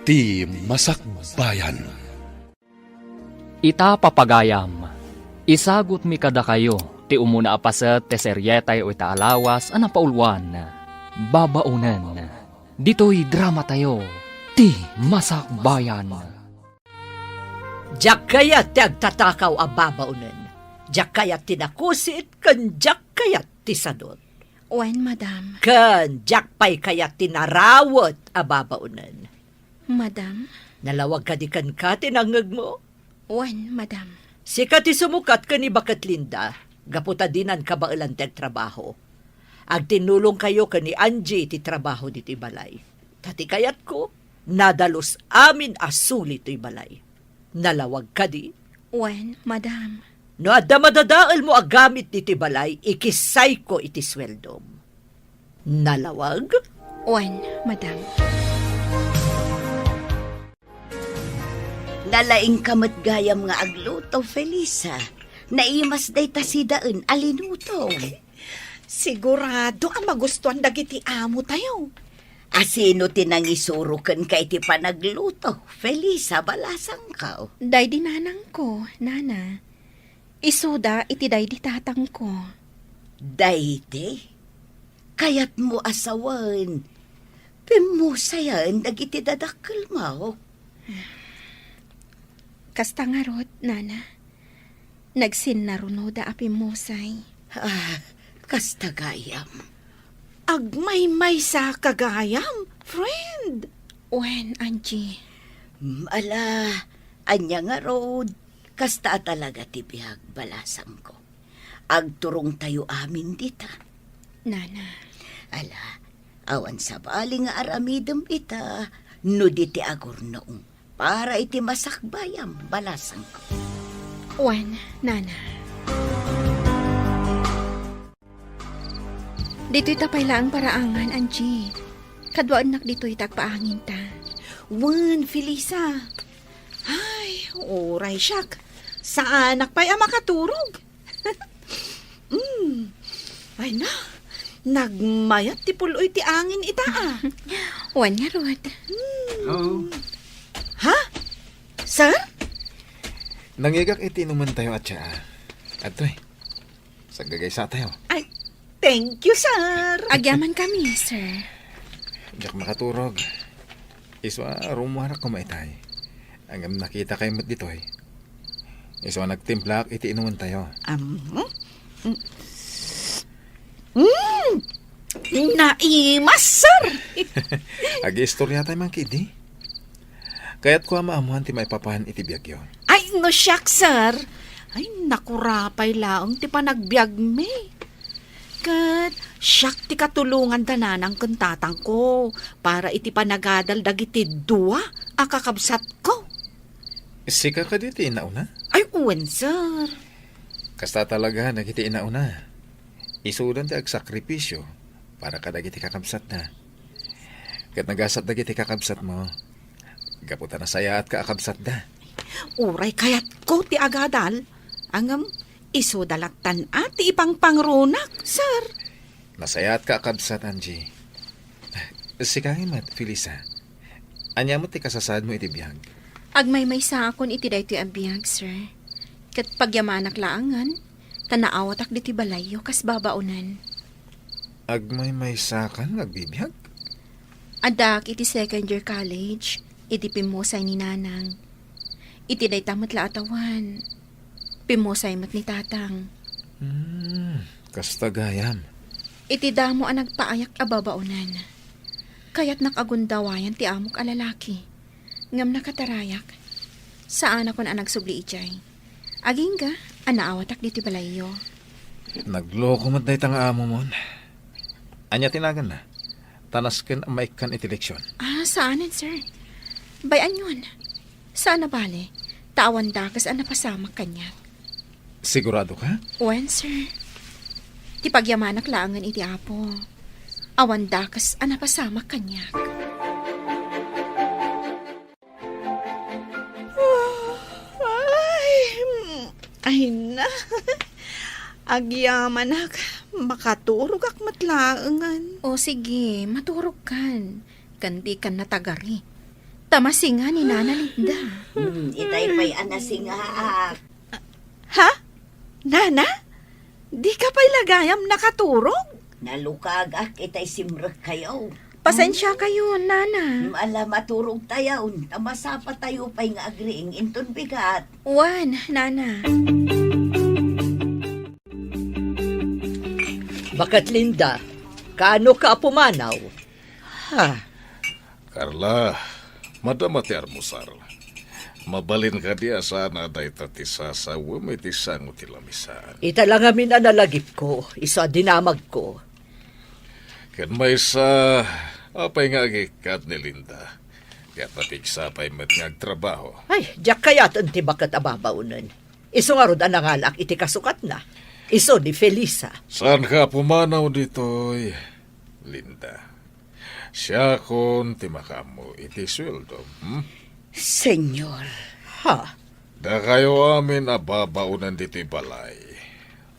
Ti Masakbayan. Ita papagayam, isagot mi kada kayo, ti umuna apaset, ti seryetay o itaalawas, paulwan, babaunan. Dito'y drama tayo, ti Masakbayan. Diyak kayat ti agtatakaw a babaunan. Diyak kayat tinakusit, kan diyak kayat ti sadot. Wen, madam. Kan diyak pa'y kayat tinarawat a babaunan. Madam? Nalawag ka di kan ka tinangag mo. Wen, madam. Sika ti sumukat ka ni Bakat Linda, gaputa dinan ka ba ilanteg trabaho. Ag tinulong kayo ka ni Angie ti trabaho di ti balay. Tati kayat ko, nadalos amin asuli ti balay. Nalawag ka di. Wen, madam. No adda madadaal mo agamit di ti balay, ikisay ko iti sweldom. Nalawag? Wen, madam. Nalaing kamat gayam nga agluto, Felisa. Naimas day tasidaan alinuto. Sigurado ang magustuhan dagiti amo tayo. Asino tinangisurukan kay ti panagluto, Felisa, balasang ka. Day di nanang ko, nana. Isuda iti day di tatang ko. Dayte, kayat mo asawan. Pimusayan dagiti dadakkel mo. Kasta nga rot, nana. Nagsinnaruno da api musay. Kasta gayam. Agmay-may sa kagayam, friend. Wen, Angie. Ala, anya nga rod. Kasta talaga ti bihag balasang ko. Agturong tayo amin dita. Nana. Ala, awan sa bali nga aramidem ita, no diti agor noong. Para iti masakbayam balasang ko. Wen, nana. Dito'y tapay lang paraangan, Angie. Kadwaan nak dito'y tagpaangin ta. Wen, Felisa. Ay, oray siyak. Saan pa'y makaturog? Ay na, nagmayat ti puloy ti angin ita ah. Wen nga rot. Ha? Sir? Nangigak itinuman tayo at siya. Atoy, sagagaysa tayo. Ay, thank you, sir. Agyaman kami, sir. Diyak makaturog. Iswa, rumuharak ko maitay. Hanggang nakita kayo mo't dito eh. Iswa, nagtimplak, itinuman tayo. Naimas, sir. Agi-istorya tayo mang kidi. Kaya't ko maamuhan ti may papahan iti biyag yun. Ay, no siyak, sir. Ay, nakurapay laong ti panagbiag me. Kat, siyak ti katulungan dananang kuntatang ko para iti panagadal dagiti dua akakabsat ko. Sika ka diti inauna? Ay, uwan, sir. Kasta talaga nagiti inauna. Isudan ti agsakripisyo para kadagiti kakabsat na. Kat nagasat dagiti kakabsat mo, gaputan na saya at kaakabsat da. Uray kayat ko ti agadal. Angam, iso dalaktan at ti ipang pangrunak, sir. Nasaya at kaakabsat, Angie. Sikangin mat, Felisa. Anya mo ti kasasad mo iti biyag. Agmay-may sa akon iti daytoy abiyag, sir. Kat pagyamanak laangan, tanaawatak diti balayo kas babaunan. Agmay sakan nagbibiyag? Adak iti second year college, iti pimusay ni nanang. Iti day tamat la atawan. Pimusay mat ni tatang. Kasta gayam. Iti damo ang nagpaayak ababaunan. Kaya't nakagundawayan ti amok alalaki. Ngam nakatarayak. Saan ako na nagsubli ijay. Aging ga, anaawatak diti balayo. Nagloko mat day tang amo mon. Anya tinagan na. Tanasken ang maikan iti leksyon. Saanin, sir? Bayan yun. Saan na bale? Tawan dakas ang napasama kanya. Sigurado ka? Wen, sir. Ti pagyamanak laangan iti apo. Awan dakas ang napasama kanya. Ay na. Agyamanak, makaturog ak matlaangan. O sige, maturog kan. Kandi kan natagari. Tamasinga ni Nana Linda. Itay pa'y anasingaak. Ha? Nana? Di ka pa'y lagayam nakaturog? Nalukag ak itay simrek kayo. Pasensya kayo, Nana. Alam maturog tayo. Tamasapa tayo pa'y nga agriing inton bigat. Wan, Nana. Bakat Linda, kaano ka pumanaw? Ha, Carla, madamati armusar. Mabalin ka diya sana day tatisa sa wumitisang utilamisaan. ita lang amin analagip ko, iso dinamag ko. Kan may sa apay nga agikat ni Linda. Kaya tapiksa pa'y matngag trabaho. Ay, diyak kaya't anti bakat ababaunan. Iso nga rod anangalak iti kasukat na. Iso ni Felisa. Saan ka pumanaw dito'y, Linda? Siya kon timakamo iti sweldo. Senyor, Ha, Da kayo amin ababaunan dito'y balay.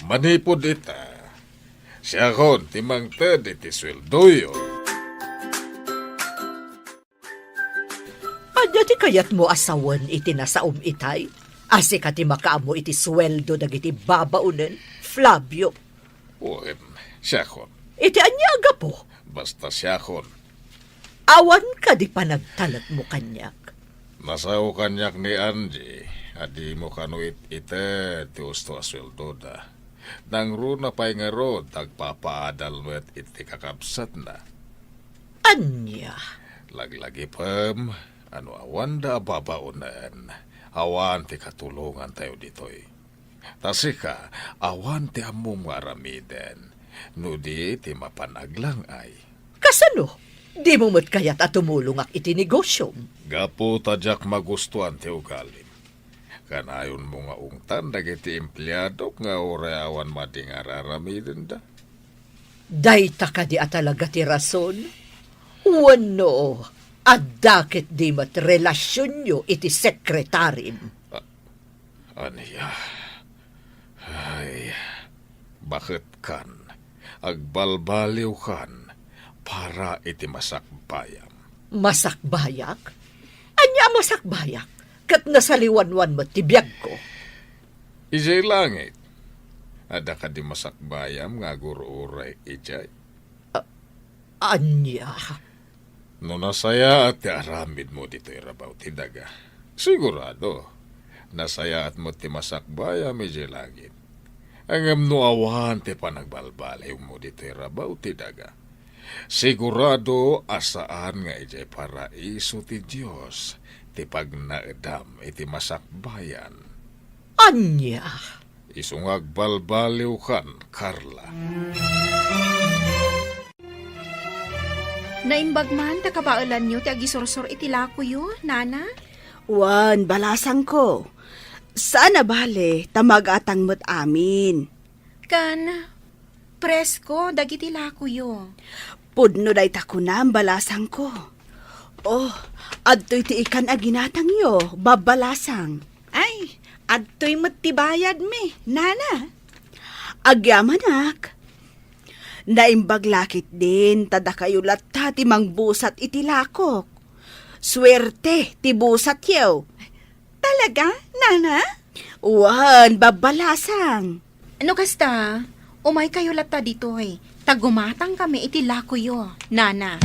Manipod ita. Siya kon timangted iti sweldo yun. anya ti kayat mo asawan iti nasaom itay? Asi ka ti makaamo iti sweldo dagiti babaunan, Flavio. Uwin, siya kon. Iti anya aga po. Basta siya kon. Awan ka di pa nagtalag mo kanyak. Nasaw kanyak ni Angie, adi mo kanuit ite ti usto asweldo da. Nang runa pa'y nga ro, tagpapaadal mo at iti kakabsat na. Anya? Laglagi pam, ano awan da babaunan, awan ti katulungan tayo ditoy. Tasika, awan ti among maramiden, no di ti mapanaglang ay. Kasano? Di mo mo't kaya't at tumulong ak iti negosyo. Gapo tadyak magustuhan ti ugalim. Kanayon mo nga ungtan dagiti empleyado nga oreawan mading araramiden da. Dayta ka di atalaga ti rason? Wano, adakit di mat relasyon nyo iti sekretarim. Aniya? Ay, bakit kan? Agbalbaliw kan para iti masakbayam. Masakbayak? Anya masakbayak? Kat nasaliwanwan mo tibiyag ko. Ijay langit. Ada ka di masakbayam nga gururay ijay. Anya? No nasaya at ti aramid mo dito irabaw ti daga. Sigurado, nasaya at mo ti masakbayam ijay langit. Angam no awan ti panagbalbaliw mo dito irabaw ti daga. Sigurado asaan nga ijay paraiso ti Diyos ti pagnaedam iti masakbayan. Anya? Isong agbalbaliw kan, Carla. Naimbag man, takabaalan nyo, ti agisursur iti lako yo, Nana? Wan, balasang ko. Sana bale, tamagatang mo't amin. Kan, presko, dagiti lako yo. Pudno day takunam, balasang ko. Oh, adto'y ti ikan aginatang yo, babalasang. Ay, adto'y mattibayad mi, Nana. Agyamanak. Naimbag lakit din, tada kayo latta ti mangbusat iti lakok. Swerte, ti busat yaw. Talaga, Nana? Wan, babalasang. Ano kasta? Umay kayo lata dito eh. Tagumatang kami iti lako yo, Nana.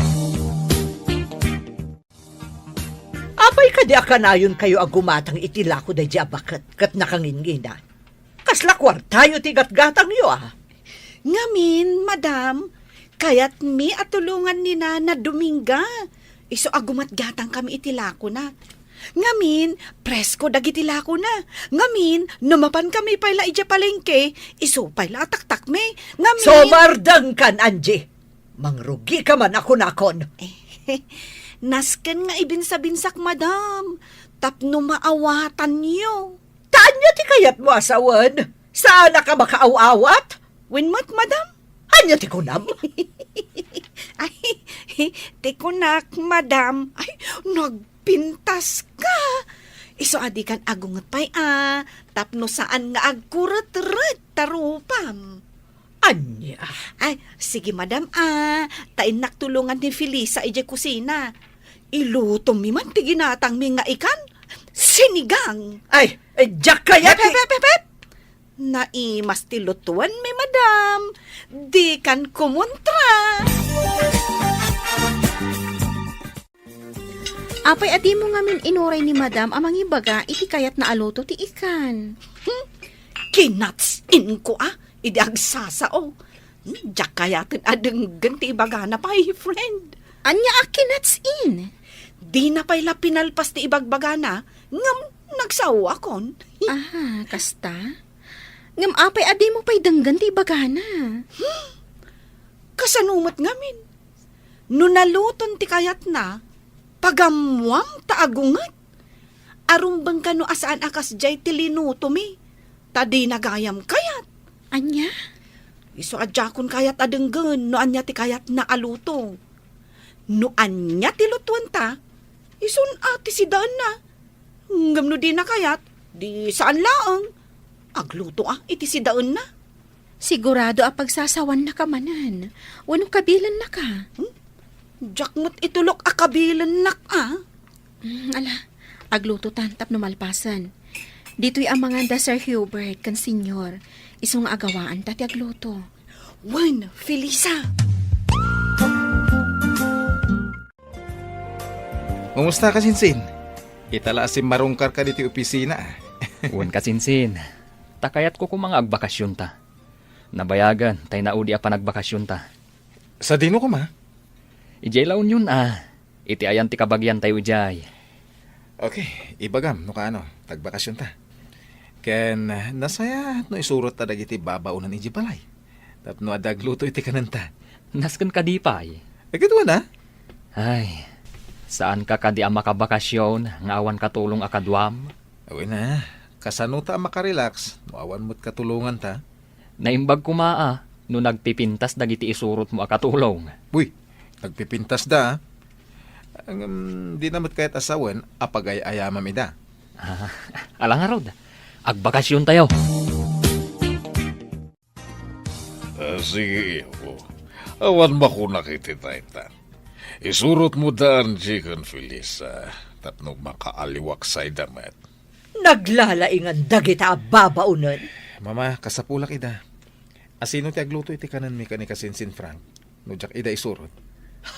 Apay ka di akanayon kayo agumatang itilako da jabakat kat nakangingina. Kasla kwartayo ti gatgatang yo Ngamin, madam, kayat mi at tulungan ni Nana Dominga. Iso agumat gatang kami itilako na. Ngamin, presko dagitilako na. Ngamin, numapan kami pala ija palengke. Iso pala taktak me. Ngamin... Somardang kan, Angie. Mangrugi ka man ako nakon. Nasken nga ibinsa-binsak, madam. Tapno maawatan niyo. Taan niya ti kayat mo asawan? Saan ka makaaw-awat? Winmat, madam? Anya ti kunam? Ay, tikunak, madam. Ay, nagpintas ka. Iso adi kan agungat pa'y tapno saan nga agkurat-rat tarupam. Anya? Ay, sige madam tain naktulungan ni Felisa ije kusina. Iluto mi man ti ginatang mi nga ikan. Sinigang. Ay, Jack kaya ti... Pep. Naimas ti lutuan mi madam. Di kan kumontra. Apay adi mo ngamin inuray ni madam amang ibaga iti kayat na aluto ti ikan. Kinatsin ko Idi agsasao. Diyak kayatin adenggan ti ibaga na pa, friend. Anya akinats in. Di na pa'y pinalpas ti ibagbaga na, ngam nagsawa kon. Aha, kasta? Ngam apay adi mo pa'y danggan ti bagana. Kasanumat ngamin. No naluton ti kayat na, pagamwam taagungat. Arumbang ka no asaan akas jay ti linuto mi. Tadi nagayam kayat. Anya? Iso adjakon kayat adenggan no anya ti kayat na aluto. No anya ti lutuan ta, ison ati si daan na. Ngam no di na kayat, di saan laang. Agluto iti si daan na. Sigurado pagsasawan na ka manan. Wano kabilan na ka. Jakmot itulok akabilan nak Ala, agluto tantap no malpasan. Dito'y amanganda Sir Hubert kan senyor. Isong agawaan tati agluto. Wen, Felisa. Kumusta ka, Sinsin? Itala si marungkar ka dito opisina. Uwan kasinsin. Takayat ko kung mga agbakasyon ta. Nabayagan, tay naudi pa nagbakasyon ta. Sa dino ko, ma? Ijay laon yun Iti ayan ti kabagyan tayo ijay. Okay, ibagam, no ka tagbakasyon ta. Ken, nasaya no isurot ta dagiti babaunan iji balay. Tapno adagluto iti kananta. Nasken ka di pay. Agad na? Ay, saan ka kadi ang makabakasyon, nga awan katulong akadwam? Awin na, kasano ta makarelax, no awan mo't katulungan ta. Naimbag kumaa, no nagpipintas dagiti isurot mo akatulong. Uy, nagpipintas da. Di namat kahit asawan, apagay ayamam ida. Alang nga rod, agbakasyon tayo. Sige, iyo. Awan mo ko nakititay ta. Isurot mo daan, Jikan Felisa. Tapno makaaliwak sa damat. Naglalaingan dagita babaunan. Mama, kasapulak ida. Asino ti agluto iti kanan mi kani kasinsin Frank. No jak ida isurot.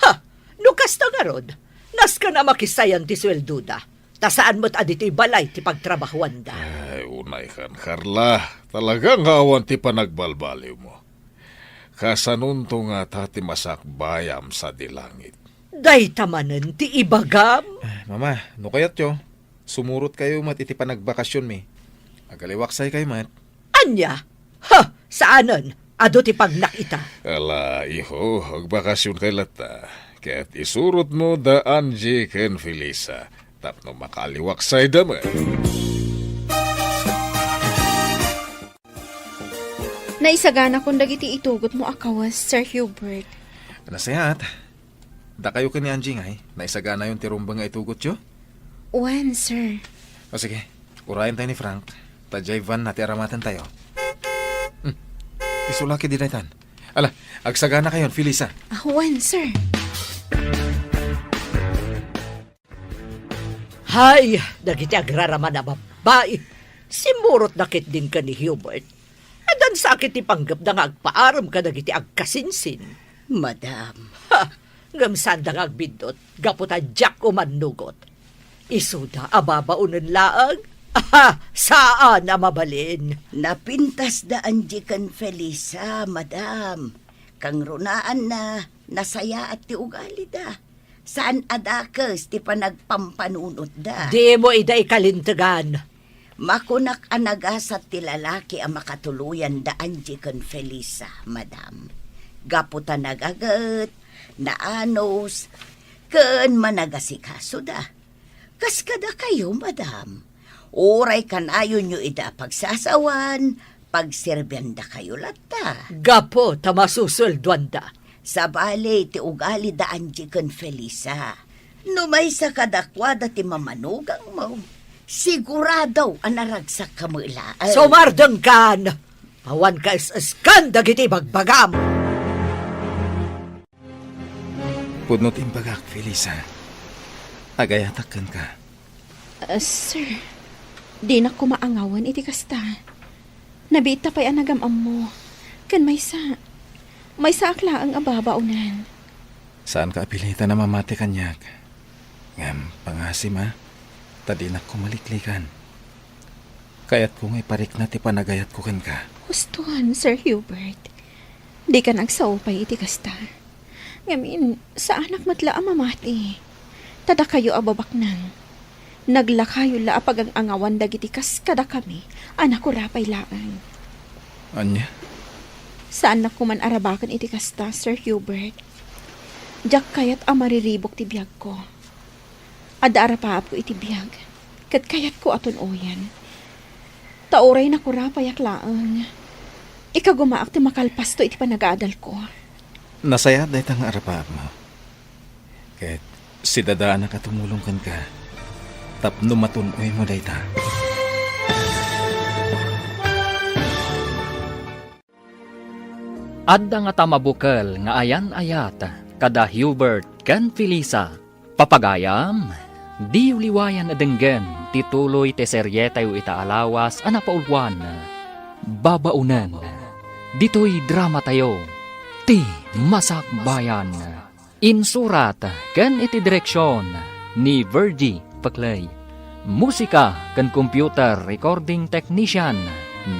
Ha! Nukas ta nga rod. Nas ka na makisayan ti swelduda. Ta saan mo't aditi balay ti pagtrabahuan da. Ay, unay kan, Carla. Talagang awan ti panagbalbaliw mo. Kasanunto nga tati masakbayam sa dilangit. Day tamanen ti ibagam. Mama, no kayat yo. Sumurot kayo mat iti panagbakasyon mi. Agaliwaksay kayo mat. Anya? Ha! Saanan? Ado ti pagnakita. Ala, iho, agbakasyon kay lata. Kaya't isurot mo daan, Jikan Felisa. Tapno makaliwaksay damat. Naisagana kung dagiti itugot mo akawas, Sir Hubert. Nasayat. Da kayo kani Angie ngay. Naisagana yung tirumbang nga itugot yo. When, sir? O sige, urayan tayo ni Frank. Tajay van nati aramatan tayo. Isulaki di daytan. Ala, agsagana kayon, Felisa. When, sir? Hay, dagiti agraraman na babae. Simurot nakit din ka ni Hubert. Adan sakit ti panggap da nga agpaaram ka dagiti agkasinsin. Madam, Ha! Ngamsan da nga agbidot, gaputa Jack o manugot. Isuda ababaunan laang. Aha! Saan na mabalin? napintas daan Jikan Felisa, madam. Kang runaan na, nasaya at ti ugali da. Saan adakas ti panagpampanunot da. Di mo iday kalintagan. Makunak anagasat ti lalaki ang makatuluyan daan Jikan Felisa, madam. Gaputa nagagat, naanos, ken managasikaso da. Kaskada kayo, madam. Oray kanayon nyo ida pagsasawan, pagserbyan da kayo lata. Gapo tamasusulduan da. Sa bali ti ugali daan Jikan Felisa. Numay sa kadakwada ti mamanugang mo. Sigurado ang naragsak kamulaan. Sumardang kan! Awan ka is-askan dagiti bagbagam. Pudnot imbagak, Felisa. Agayatakan ka. Sir, di na ko maangawan iti kasta. Nabita pa'y anagamam mo. Kan may sa akla ang ababaunan. Saan ka apilita na mamati kanyak? Ngam, pangasim ha. Tadi na ko maliklikan. Kaya't kung iparik na ti panagayat ko kan ka. Gustuhan, Sir Hubert. Di ka nagsaupay iti kasta. Ngamin, sa anak matla ang mamati. Tada kayo ababak nang. Naglakayo la apag ang angawan dagiti kas kada kami. Anak ko rapay laang. Anya? Saan na kuman arabakan iti kasta, Sir Hubert? Diyak kayat ang mariribok ti biyag ko. Ada arapaap ko iti biyag. Kat kayat ko aton oyan. Tauray na kurapayak laang. Ikagumaak ti makalpas to iti panagaadal ko. Nasaya dahi tang arapaap mo. Kahit si dadaan na katumulong kan ka. Tapno matunoy mo dahi ta. Adda nga tamabukal nga ayan-ayat kada Hubert ken Felisa. Papagayam, di uliwayan adenggen tituloy te seryetayo itaalawas anapaulwan. Babaunan, dito'y drama tayo. Ti Masakbayan. Insurat ken iti direksyon ni Virgie Paclay. Musika ken computer recording technician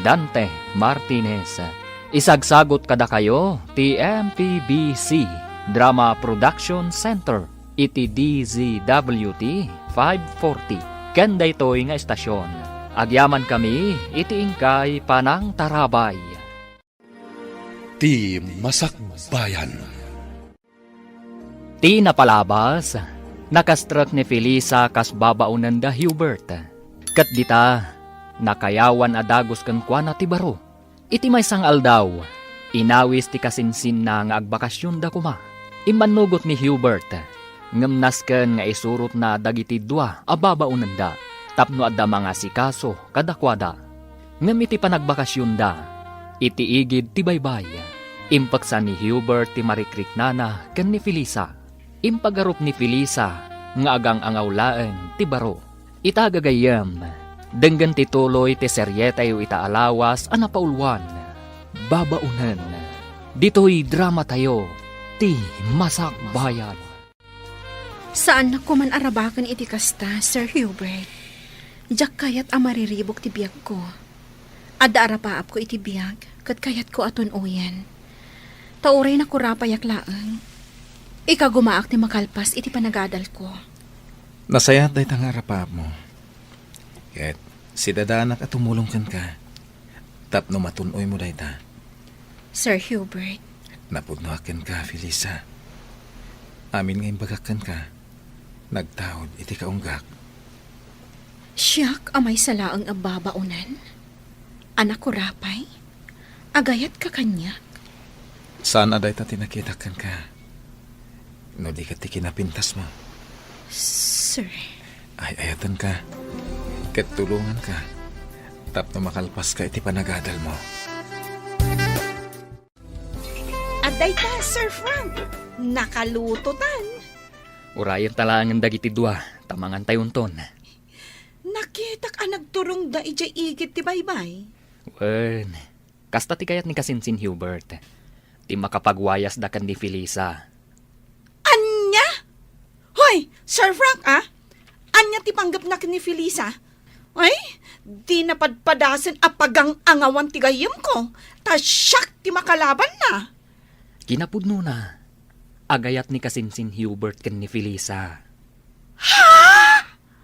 Dante Martinez. Isagsagot kada kayo ti MPBC Drama Production Center iti DZWT 540 ken daytoy nga estasyon. Agyaman kami iti ingkay Panang Tarabay. Ti Masakbayan. Ti napalabas, nakastruck ni Felisa kas babaunan da Hubert. Kat dita, nakayawan adagos kan kuana ti baro. Iti may sang aldaw, inawis ti kasinsin na nga agbakasyon da kuma. Imanugot ni Hubert, ngamnasken nga isurot na dagiti dua ababaunan da. Tapno adda mga sikaso kadakwada. Ngam iti panagbakasyon da, iti igid ti baybay. Impaksan ni Hubert ti marikrik nana ken ni Felisa. Impagarup ni Felisa nga agang angawlaeng ti baro. Itagagayam, denggan ti tuloy ti seryetayo itaalawas anapaulwan. Babaunan, dito'y drama tayo, ti Masakbayan. Saan na kuman arabakan iti kasta, Sir Hubert? Diyak kayat ang mariribok ti biyag ko. Adda arapaap ko iti biyag, kat kayat ko aton uyan. Tauray na kurapayak laang. Ikagumaak ti makalpas iti panagadal ko. Nasaya dahi tang arapaap mo. Kahit si dadanak at tumulong kan ka. Tapno matunoy mo dahi ta. Sir Hubert, Napudnoakan ka, Felisa. Amin ngayong bagakan ka. Nagtaod iti kaunggak. siyak amay salaang ababaunan. Anak ko rapay, agayat ka kanya. Saan aday ta tinakitakan ka? No di ka ti kinapintas mo. Sir, Ay ayatan ka. Katulungan ka. Tapno makalpas ka iti panagadal mo. Aday ka, Sir Frank. Nakalutotan. Urayan talangan dagiti dua, tamangan tayunton. Nakita ka nagturong da ijay igit ti baybay. Wen, kasta ti kayat ni kasinsin Hubert. Ti makapagwayas da kan ni Felisa. Anya? Hoy, Sir Frank Anya ti panggap na ni Felisa? Ay, di napadpadasan apagang angawan ti gayem ko. Ta siyak ti makalaban na. Kinapudno na. Agayat ni kasinsin Hubert ken ni Felisa. Ha?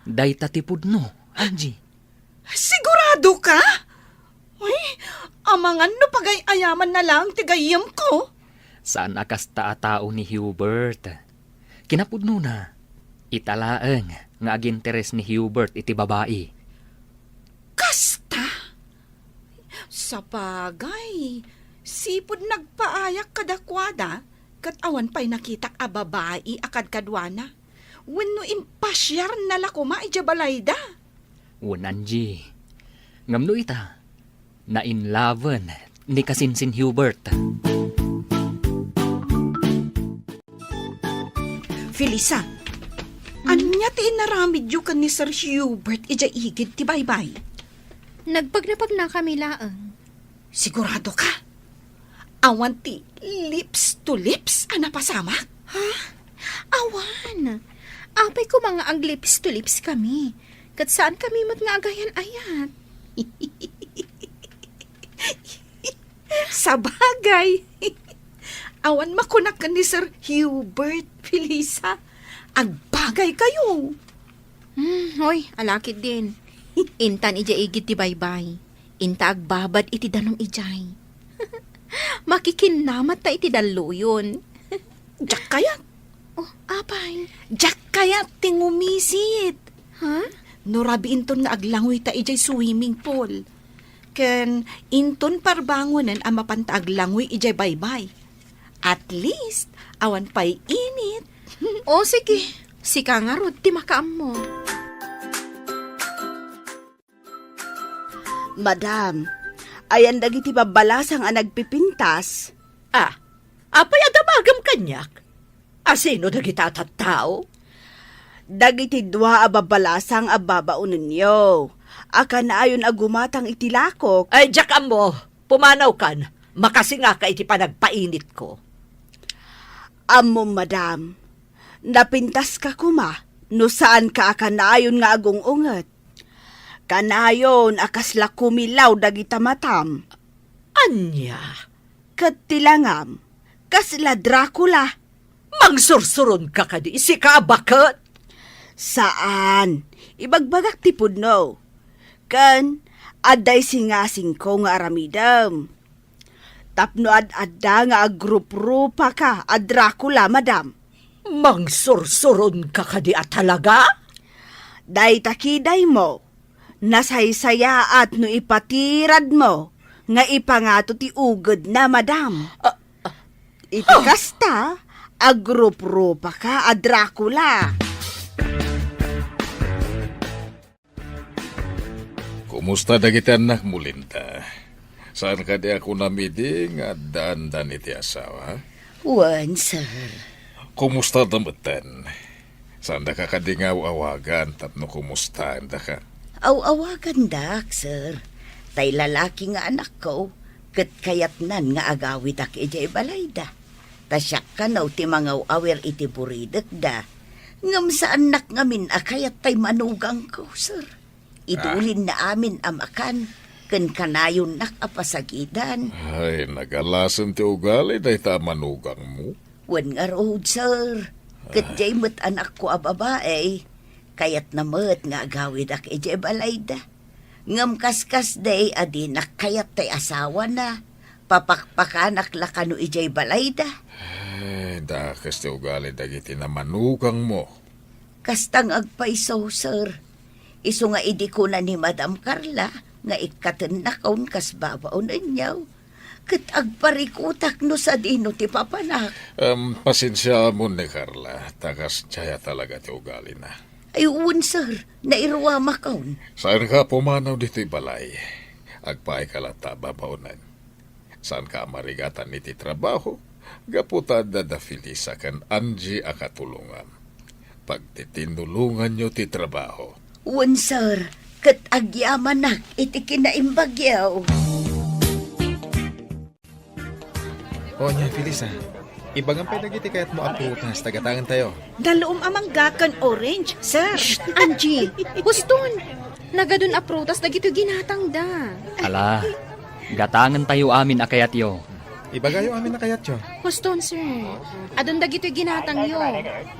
Dayta ti pudno, Angie. Sigurado ka? Ay, amangan no pagay-ayaman na lang ti gayem ko. Saan akas tao ni Hubert? Kinapudno na. Italaeng nga aginteres ni Hubert iti babae. Kasta? Sa bagay, sipod nagpaayak kadakwada, kat awan pa'y nakitak a babae akad kadwana. Wenno impasyar na lakuma ijabalayda. Angie. Ngamno ita, na in loven ni kasinsin Hubert. Felisa, Anya ti inaramid yu kan ni Sir Hubert ija igid ti baybay. Nagpagnapag na kami laang. Sigurado ka? Awan ti lips to lips napasamak? Awan. Apay ko mga ag lips to lips kami. Kat saan kami mat nga agayan ayat? Sa bagay. Awan makunak ka ni Sir Hubert, Felisa. Agbagay kayo. Hoy, alakid din. Intan ija igit ti baybay. Inta agbabad iti danom ijay. Makikinamat ta iti daluyon. Diyak kayat. Oh, apay. Diyak kayat tingumisit. Ha? Norabi inton nga aglangoy ta ijay swimming pool. Ken inton parbangonan ang mapanta aglangoy ijay baybay. At least, awan pa'y init. O sige, sika nga rod ti makaam mo. Madam, ayan dagiti babalasang ang nagpipintas. Apay adamagam kanyak. Asino dagita tattao? Dagiti dua a babalasang a babaunan niyo. Aka na ayon agumatang itilakok. Ay, Jack mo, pumanaw kan. Makasinga ka iti panagpainit ko. Amo, madam, napintas ka kuma, no saan ka akanayon nga agong unget. Kanayon akasla kumilaw dagita matam. Anya, Kat tilangam, kasla Dracula. mangsursuron ka kadi, si ka bakit? Saan? Ibagbagak ti pudno. Kan, aday singasing ko nga aramidam. Tapno ad-adda nga agrup-rupa ka, a Dracula, madam. Mangsursuron ka kadi at talaga? Day takiday mo, nasaysaya at no ipatirad mo, nga ipangato ti ugod na, madam. Iti kasta, agrup-rupa ka, a Dracula. Kumusta dagiti anak mo, Linda? Saan ka di ako namiding at daan-daan iti asawa? Wan, sir. Kumusta damatan? Saan da ka kadingaw-awagan tapno kumusta da ka? Aw-awagan dak, sir. Tay lalaki nga anak ko, kat kayat nan nga agawid ak ijay balay da. Tasyak ka naw ti mga awer iti buridek da. Ngam sa anak ngamin akayat tay manugang ko, sir. Idulin na amin amakan, ken kanayon nak apasagidan. Ay, nagalasan ti ugali da ita manugang mo. Wan nga road, sir. Kat jay mo't anak ko a babae, kayat na mo't nga agawid ak ijay balay da. Ngam kaskas day adi nakayat tay asawa na. Papakpakanak lakano ijay balay da. Ay, dakas ti ugali dagiti na manugang mo. Kastang agpaiso, sir. Iso nga idi ko na ni Madam Carla, nga ikaten na kaun kas babaw na inyaw. Kat agparikutak no sa dino ti papanak. Pasensya mo ni Carla, takas tsaya talaga ti ugali na. Ayun, sir, nairuwama kaun. Saan ka pumanaw dito'y balay? Agpaay kalata babaunan. Saan ka marigatan iti trabaho? Gaputa da Felisa kan Angie akatulungan. Pagtitinulungan nyo ti trabaho. Wan, sir, kat agyaman nak iti kinaimbagyaw. O niya, Felisa. Ibagang pedagiti kayat mo aputas, tagatangan tayo. Daloom amang gakan orange, sir. Angie, huston. Nagadun aprutas dagito ginatang da. Ala, gatangan tayo amin akayat yo. Ibagayo amin na kayat yo. Huston, sir. Adun dagito ginatang yo.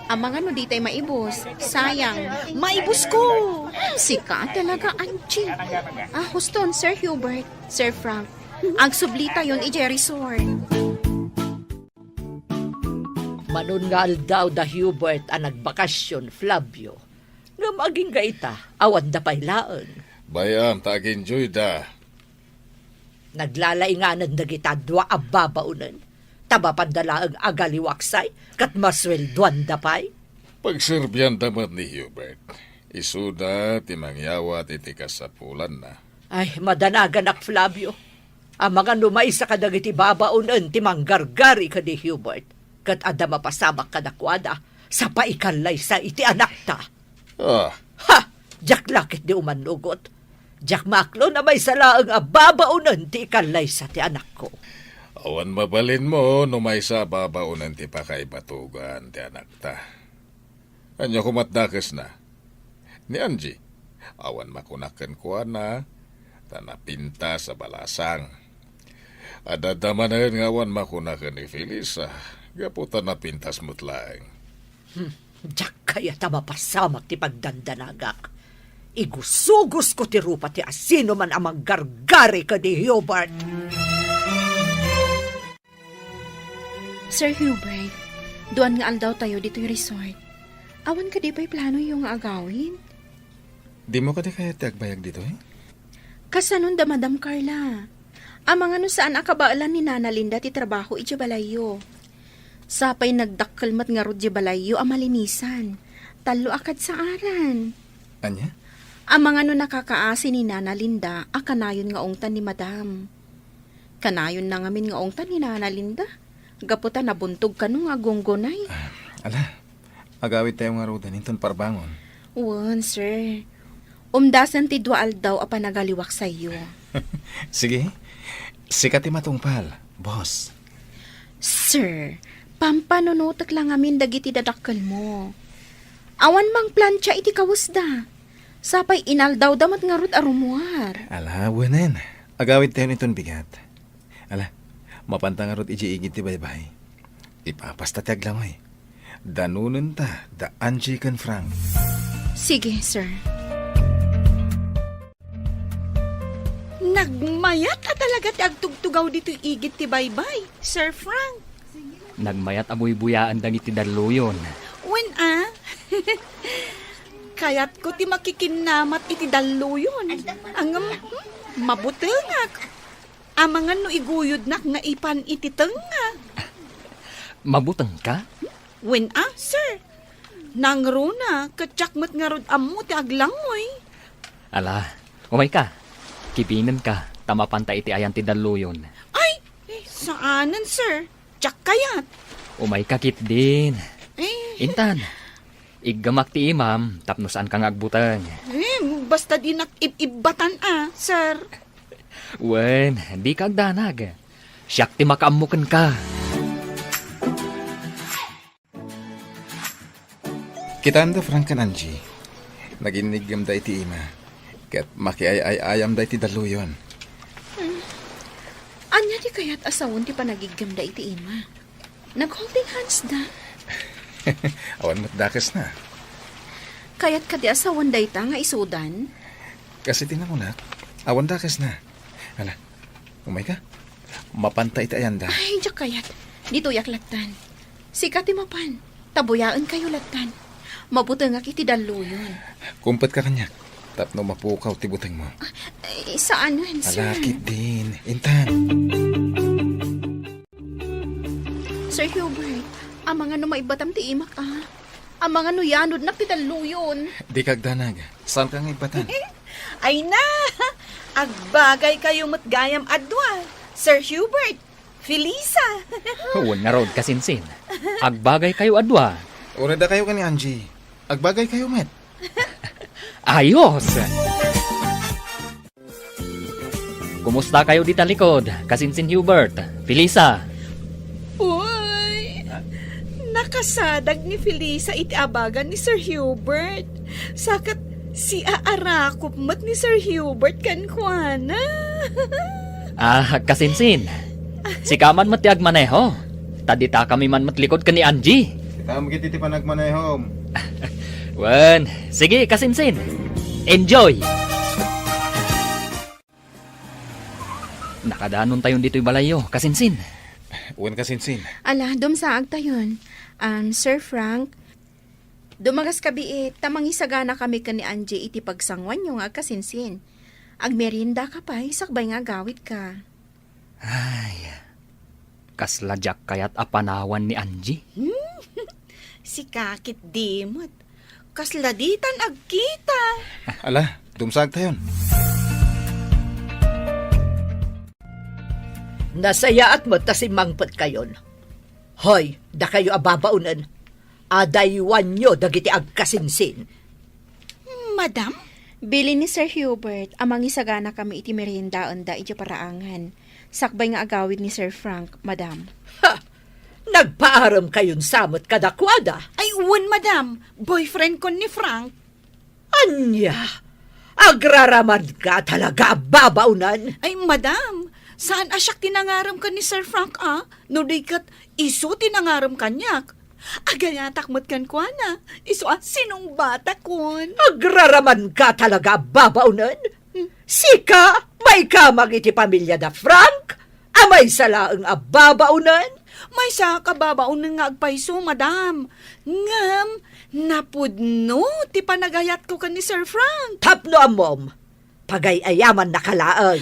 Amang ano di tayo maibos. Sayang. Maibos ko. Sika talaga, Angie. Huston, Sir Hubert, Sir Frank. Ang sublita yon ijay resort. Manon nga aldaw da Hubert ang nagbakasyon, Flavio. Nga maging gaita, awan da pailaan. Bayan, tag-enjoy da. Naglalainganan da kita dwa ababaunan. Taba pandala ang agaliwaksay, kat maswelduan da pay. Pagserbyan damat ni Hubert. Isuda, timangyawat iti kasapulan na. Ay, madanagan ak Flavio. Ang mga numay sa kadagiti babaunan, timanggargari ka di Hubert. Kat ada mapasamak kadakwada, sa paikalay sa iti anak ta. Ah, Ha! Jak lakit di umanugot. Jak maklo na may salaang ababaunan ti ikalay sa ti anak ko. awan mabalin mo no may sa babaunan ti pakaibatugan ti anak ta. Anyo kumatdakas na. Ni Angie, awan makunakan ko na, tanapinta sa balasang. Adadamanan nga awan makunakan ni Felisa, gaputan na pintas mutlaeng. Jak kaya ta mapasamak ti pagdandanagak. Igusugos ko ti rupa ti asino man amang gargari ka di Hubert. Sir Hubert, duan nga aldaw tayo dito'y resort. Awan ka di ba'y plano yung agawin? Di mo ka di kaya tiagbayag dito eh? Kasanon da Madam Carla. Amang ano saan akabaalan ni Nana Linda ti trabaho iti balayo. Sapay nagdakkelmat nga rod di balayo amalinisan. Talo akad sa aran. Anya? Amang ano nakakaasi ni Nana Linda, akanayon nga ongtan ni Madam. Kanayon na ngamin nga ongtan ni Nana Linda. Gaputan nabuntog ka nung agonggonay. Ala, agawit tayo nga rodan inton parbangon. Wan, sir. Umdasan ti dual daw apa nagaliwak sa iyo. Sige, sikat matungpal, boss. Sir, pampanunutak lang amin dagiti dadakkel mo. Awan mang plancha iti kawusda. Sapay inaldaw damat nga rod arumuar. Ala, wanen. Agawit tayo niton bigat. Ala, mapanta nga rod iji-igit ti baybay. Ipapasta ti aglangoy. Danunan ta, da Angie kan Frank. Sige, sir. Nagmayat at talaga ti agtugtugaw dito igit ti baybay, Sir Frank. Nagmayat amoy buyaan dagiti daluyon. When Kayat ko ti makikinamat iti daluyon. Ang mabutengak. Amangan no iguyod nak nga ipan iti tenga. Mabutang ka? When sir. Nangruna, katsakmat nga rod amo ti aglangoy. Ala, umay ka. Kipinan ka, tamapanta iti ayan ti daluyon. Ay, saanan sir? Tsak kayat. Umay ka kit din. Eh, Intan, iggamak ti imam, tapno saan kang agbutang. basta di nakibatan sir. Wen, di ka agdanag. Siyak ti makaamukan ka. Kitanda Frank kan Angie. Naginigam da iti ima. Kat makiay-ayam da iti daluyon. Anya di kaya't asawon ti panagigam da iti ima. Nag-holding hands da. Awan matdakas na. Kaya't ka di asawon da ita nga isudan. Kasi tinamunak, awan dakas na. Ala, umay ka. Mapanta iti ayan da. Ay, diyak kayat. Dito yak latan. Sikat ti mapan. Tabuyaan kayo latan. Mabuti nga kiti daluyon. Kumpet ka kanyak. Tapno mapukaw ti buteng mo. Saan yun, sir? Alakit din. Intan. Sir Hubert, amang ano maibatam ti imak Amang ano yanod na pitaluyon. Di kagdanag. Saan kang ibatan? Ay na! Agbagay kayo matgayam adwa. Sir Hubert, Felisa. Huwag nga rod kasinsin. Agbagay kayo adwa. Urada kayo ka ni Angie. Agbagay kayo, met. Ayos! Kumusta kayo di talikod? Kasinsin Hubert, Felisa. Uy! Nakasadag ni Felisa iti abagan ni Sir Hubert. Sakat si aarakop mat ni Sir Hubert kan kuana. Kasinsin. Si kaman matiag maneho. Tadita kami man matlikod ka ni Angie. Kita mo kiti pa nagmanehom. Wen, sige kasinsin. Enjoy! Nakadanon tayo dito'y balayo, kasinsin. Uwan ka sinsin. Ala, dumsaag tayon. Sir Frank, dumagas kabiit, tamang isagana kami ka ni Angie iti pagsangwan yung kasinsin. Agmerinda ka pa, isakbay nga gawit ka. Ay, kasladyak kayat apanawan ni Angie. Si kakit dimot. Kasladitan agkita. Ala, dumsag tayon. Nasaya at mo ta si mangpot kayon. Hoy, da kayo ababaunan. Adaywan nyo dagiti agkasinsin. Madam? Bili ni Sir Hubert, amang isagana kami iti meriendaan da iti paraangan. Sakbay nga agawid ni Sir Frank, madam. Ha! Nagpaaram kayon samot kadakwada. Ay, uwan, madam. Boyfriend ko ni Frank. Anya! Agraraman ka talaga, babaunan. Ay, madam. Saan asyak tinangaram ka ni Sir Frank, ah? No di kat iso tinangaram kanyak. Agayatak mo't kan kwa na. Iso sinong bata kon. Agraraman ka talaga, babaunan. Sika, may kamang iti pamilya da Frank. Amay salaang babaunan. May sa kababaon nga agpaiso, madam. Ngam, napudno, ti panagayat ko ka ni Sir Frank. Tapno amom, pagayayaman na kalaang.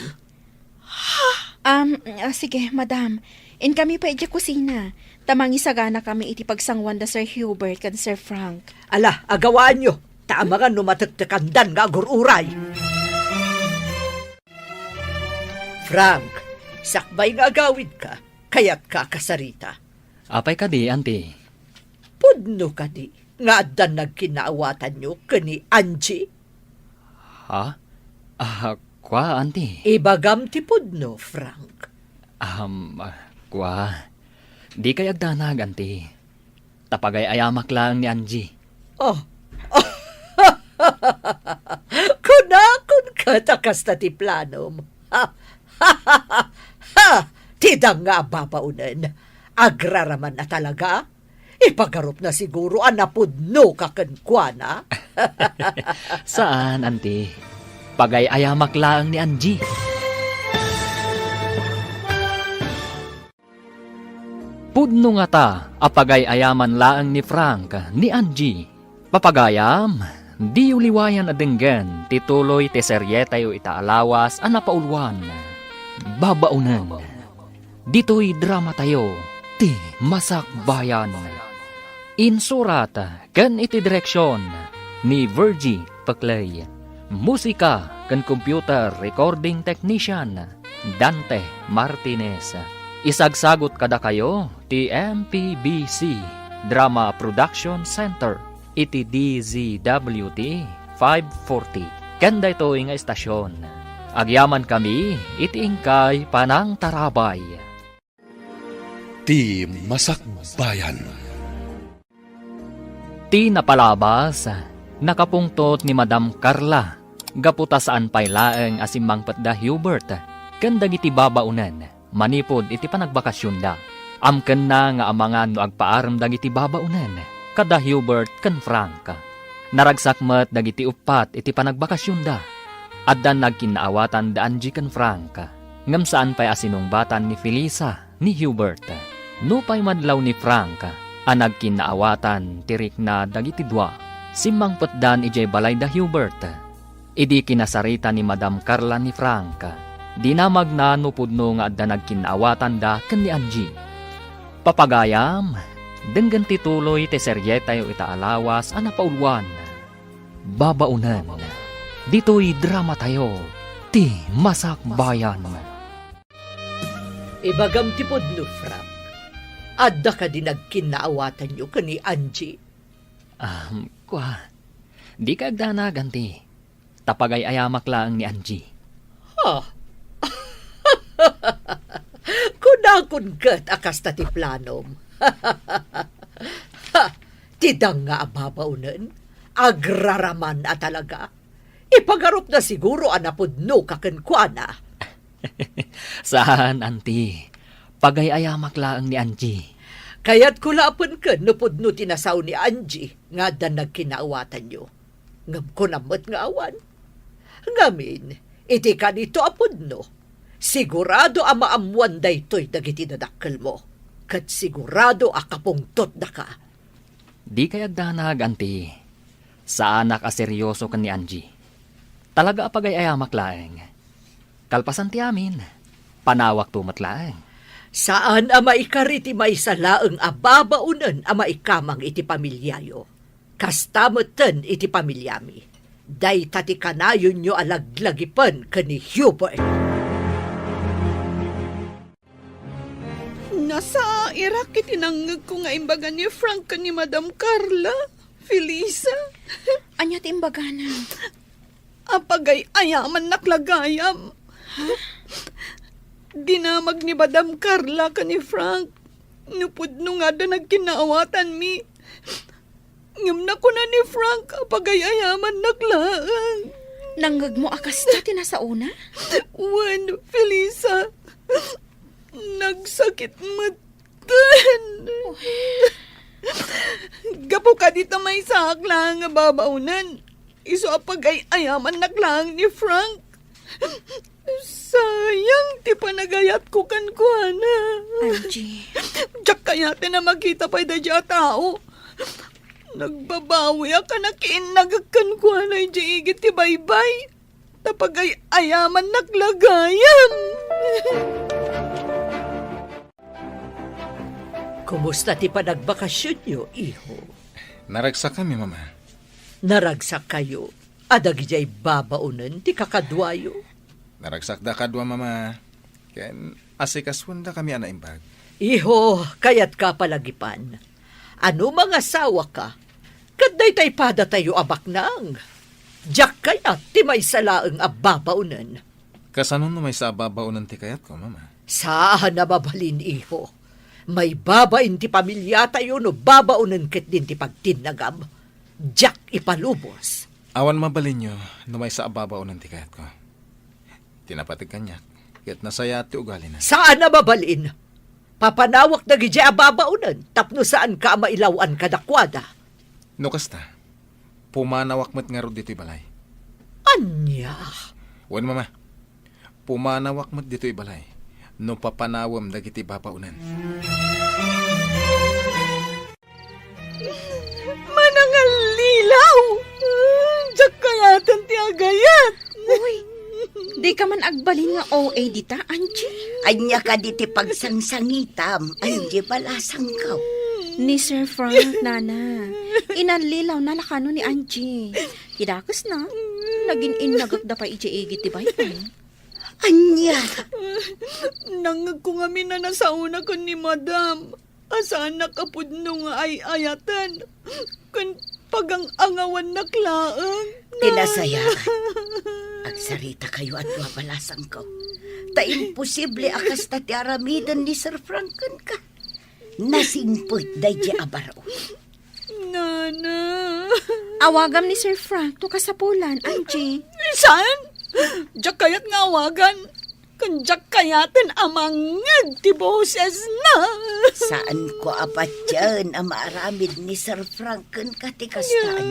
Sige, madam. In kami pa iti kusina. Tamang isagana kami iti pagsangwan da Sir Hubert kan Sir Frank. Ala, agawaan nyo. Taamangan numatattekandan nga agururay. Frank, sakbay nga agawid ka, kaya't ka kasarita. Apay ka di, auntie. Pudno ka di, nga adan nagkinaawatan nyo kani Angie. Ha? Kwa, auntie? Ibagam ti pudno, Frank. Kwa. Di kay agdanag, auntie. Tapagay ayamak lang ni Angie. Oh, kunakon ka takas na ti planom. Tidang nga babaunan. Agraraman na talaga. Ipagarup na siguro anapudno kakankwana. Saan, auntie? Pagay ayamak lang ni Angie. Pudno nga ta, apagay ayaman laang ni Frank, ni Angie. Papagayam, di uliwayan adenggan, tituloy te seryetay o itaalawas, anapaulwan. Babaunan. Dito'y drama tayo, ti Masak Bayan. Insurat, kan iti direksyon, ni Virgie Paclay. Musika, kan computer recording technician, Dante Martinez. Isagsagot kada kayo, ti MPBC Drama Production Center, iti DZWT 540. Kanda ito nga estasyon. Agyaman kami, iti ingkay Panang Tarabay. Ti Masak Bayan. Ti napalabas, nakapungtot ni Madam Carla, gaputa saan paylaeng asimang patda Hubert, kanda iti babaunan. Manipod iti panagbakasyon da. Amken na nga amangan no agpaaram dagiti babaunan. Kada Hubert ken Frank. Naragsak met dagiti upat iti panagbakasyon da. Addan nagkinaawatan da Angie ken Frank. Ngem saan pay asinungbatan ni Felisa ni Hubert. No pay madlaw ni Frank. Nagkinaawatan tirik na dagiti dua. Simmang petdan ijay balay da Hubert. Idi kinasarita ni Madam Carla ni Frank. Dinamag na nupudno nga adda nagkinaawatan da ken ni Angie. Papagayam, denggan tituloy te seryetay o itaalawas anapaulwan. Babaunan. Dito'y drama tayo, ti Masak Bayan. Ibagam ti pudno, Frank. Adda ka din nagkinaawatan nyo kani Angie. Kwa, di ka agdanag, auntie. Tapagay ayamak lang ni Angie. Ha? Kunakon kat akas ta ti planom. Tidang nga ababaunan. Agraraman na talaga. Ipagarup na siguro anapudno kakankwana. Saan, auntie? Pagay ayamak lang ni Angie. Kaya't kulapan ka napudno tinasaw ni Angie nga dan nagkinaawatan nyo. Ngam ko namot nga awan. Ngamin, iti ka nito apudno. Sigurado amaamuan da ito'y dagiti dadakkel mo. Kat sigurado akapungtot na ka. Di kay agdanag, auntie. Saan nakaseryoso ka ni Angie? Talaga apagay ayamak laeng. Kalpasan ti amin. Panawak tumatlaeng. Saan ama ikariti may salaang ababaunan ama ikamang iti pamilyayo. Kastamoten iti pamilyami. Day tati kanayon nyo alaglagipan kani Hubert. Nasa Mairak itinangag ko nga imbaga ni Frank ni Madam Carla, Felisa. Anya ti imbaga na. Apagay ayaman naklagayam. Dinamag ni Madam Carla ka ni Frank. Nupudno nga da nagkinaawatan mi. Ngam na ko na ni Frank, apagay ayaman naklaan. Nanggag mo akas ta tinasauna? Wan, Felisa. Nagsakit matan. Gapo ka dito may sak lang nga babaunan. Iso apagay ayaman naklang ni Frank. Sayang, ti panagayat ko kan kuana. Angie. Diyak kaya na makita pa da tao. Nagbabawi ka na kiinagagkan kuana di igit ti baybay. Tapagay ayaman naglagayam. Kumusta ti panagbakasyon nyo, iho? Naragsak kami, mama. Naragsak kayo. Adag jay babaunan ti kakadwayo. Naragsak da kadwa, mama. Ken asikaswan da kami anaimbag. Iho, kayat ka palagipan. Ano mga sawa ka? Kaday tay pada tayo abak nang. Diyak kayat ti may salaang ababaunan. Kasanon no may sa babaunan ti kayat ko, mama? Saan nababalin, iho? May babain ti pamilya tayo no babaunan ket din ti pagtinagam. Diyak ipalubos. Awan mabalin nyo no may sa babaunan ti kayat ko. Tinapatig kanyak, ket nasaya ti ugali na. Saan nababalin? Papanawak na gidya ababaunan, tapno saan ka mailawan kadakwada. No kasta, pumanawak met nga ro dito'y balay. Anya? Wan, mama, pumanawak met dito'y balay. No papanawam dagiti babaunan. Manangal lilaw! Diyak kayatan ti agayat! Uy, di ka man agbalin nga OA dita, Angie. Anya ka di ti pagsangsangitam, Angie balasang kaw. Ni Sir Frank, nana. Inanlilaw na lakano ni Angie. Kidakas na. Naging inagak da pa iji-igit di baybay. Anya, Nangag ko nga na nasauna ko ni Madam. Asaan nakapudno nga ay ayatan. Kan pagang angawan naklaang. tinasaya. Agsarita kayo at wabalasang ko. Ta imposible akas ta ti aramidan ni Sir Franken ka. Nasimput day di abaro. Nana. Awagam ni Sir Frank to kasapulan, Angie. Saan? Diyak kayat nga awagan. Kan diyak kayatin amangag ti boses na. Saan ko apat yan ang maaramid ni Sir Franken ka ti kasta,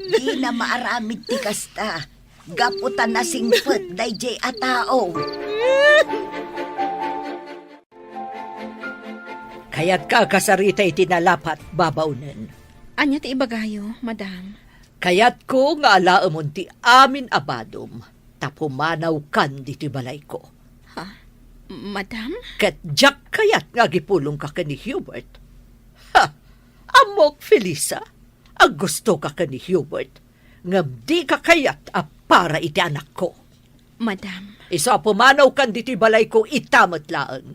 Di na maaramid ti kasta. Gaputan na singput day di atao. Kaya't ka kasarita itinalapat babaunan. Anya ti ibagayo, madam. Kaya't ko nga alaamon ti amin abadom. Tapumanaw kan diti balay ko. Madam? Ket diyak kayat nga gipulong ka ni Hubert. Ha! Amok, Felisa. Ang gusto ka ni Hubert. Ngam di ka kayat a para iti anak ko. Madam. Isa pumanaw kan diti balay ko itamat laang.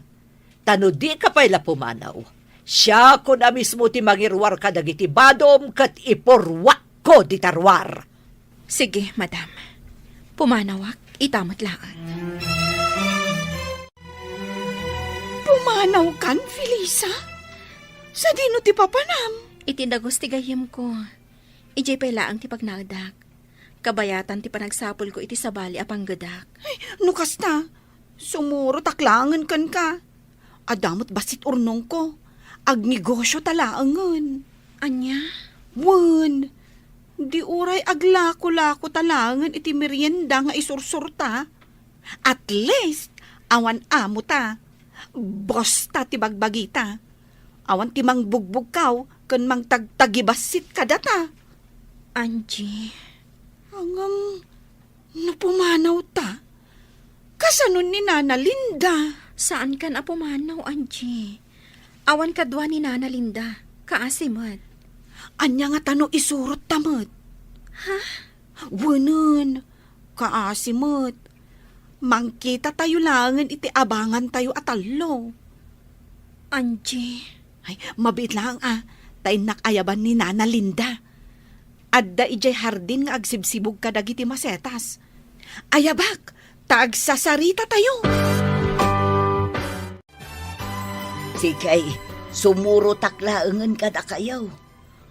Tano di ka pala pumanaw. Siya ko na mismo ti mangirwar ka dagiti badom kat iporwak ko di tarwar. Sige, madam. Pumanawak, itamat laan. Pumanaw kan, Felisa? Sa dino ti papanam? Itindagos ti gayem ko. Ijay pala ang ti pagnagdak. Kabayatan ti panagsapol ko iti sabali apang gadak. Ay, nukas na. Sumuro taklangan kan ka. Adamot basit urnong ko. Agnegosyo talaangan. Anya? Wan, di uray aglako-lako talangan iti merienda nga isursurta. At least, awan amo ta. Bosta ti bagbagita. Awan ti mangbugbog kaw, kan mang tagtagibasit ka data. Angie. Hanggang napumanaw ta. Kasanon ni Nana Linda. Saan kan apumanaw, Angie? Awan kadwa ni Nana Linda. Kaasimat. Anya nga tano isurot tamot. Ha? Wanan. Kaasimat. Mangkita tayo langan iti abangan tayo atalo. Angie, Ay, mabit lang tay nakayaban ni Nana Linda. Adda ijay hardin nga agsibsibog ka dagiti masetas. Ayabak, taagsasarita tayo. Sikay, sumuro taklaangan kada kayaw.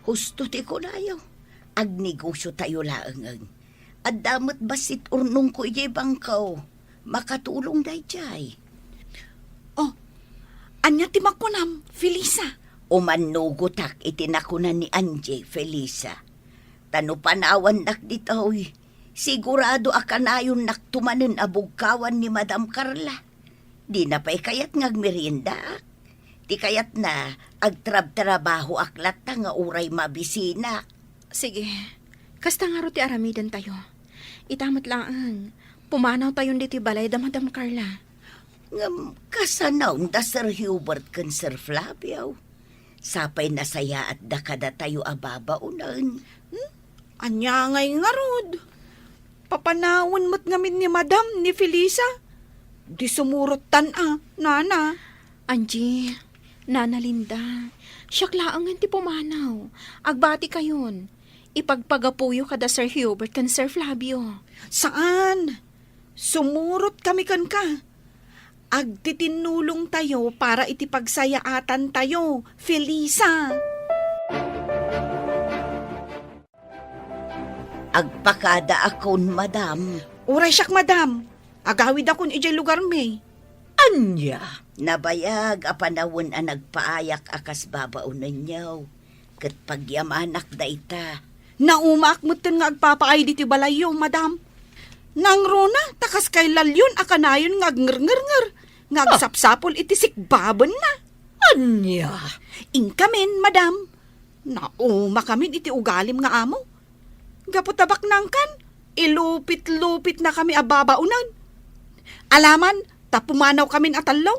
Husto ti ko layaw. Agnegosyo tayo laangan. At damot basit urnong ko ijay bangkaw. Makatulong day jay. Oh, anya ti makunam, Felisa. Umanugutak itinakunan ni Angie, Felisa. Tano panawan nak ditoy. Sigurado akanayon naktumanen abugkawan ni Madam Carla. Di na pa'y kayat ngagmerienda. Di kayat na agtrab-trabaho aklat ta nga uray mabisina. sige. Kasta nga ro ti aramidan tayo. Itamat lang ang pumanaw tayon diti balay da Madam Carla. Ngam kasanaw da Sir Hubert kan Sir Flavio. Sapay nasaya at dakada tayo ababaunan. Anya ngay nga rod. Papanawon mo't ngamin ni Madam ni Felisa. Di sumurot Nana. Angie, Nana Linda, siyaklaangan ti pumanaw. Agbati kayon. Ipagpagapuyo kada Sir Hubert kan Sir Flavio. Saan? Sumurot kami kan ka. Agtitinulong tayo para itipagsayaatan tayo, Felisa. Agpakada akon, Madam. Uray siyak, Madam. Agawid akon ijay lugar may. Anya, Nabayag apanawon ang nagpaayak akas babaunan niyaw. Kat pagyamanak da ita. Naumak mo nga agpapaay diti balayo, Madam. Nang rona, takas kay lalyon akanayon nga ngr-ngr-ngr. Ngagsapsapol iti sikbabon na. anya. Ingkamin, Madam. Nauma kami iti ugalim nga amo. Gaputabak nangkan, ilupit-lupit na kami ababaunan. Alaman, tapumanaw kamin atalaw.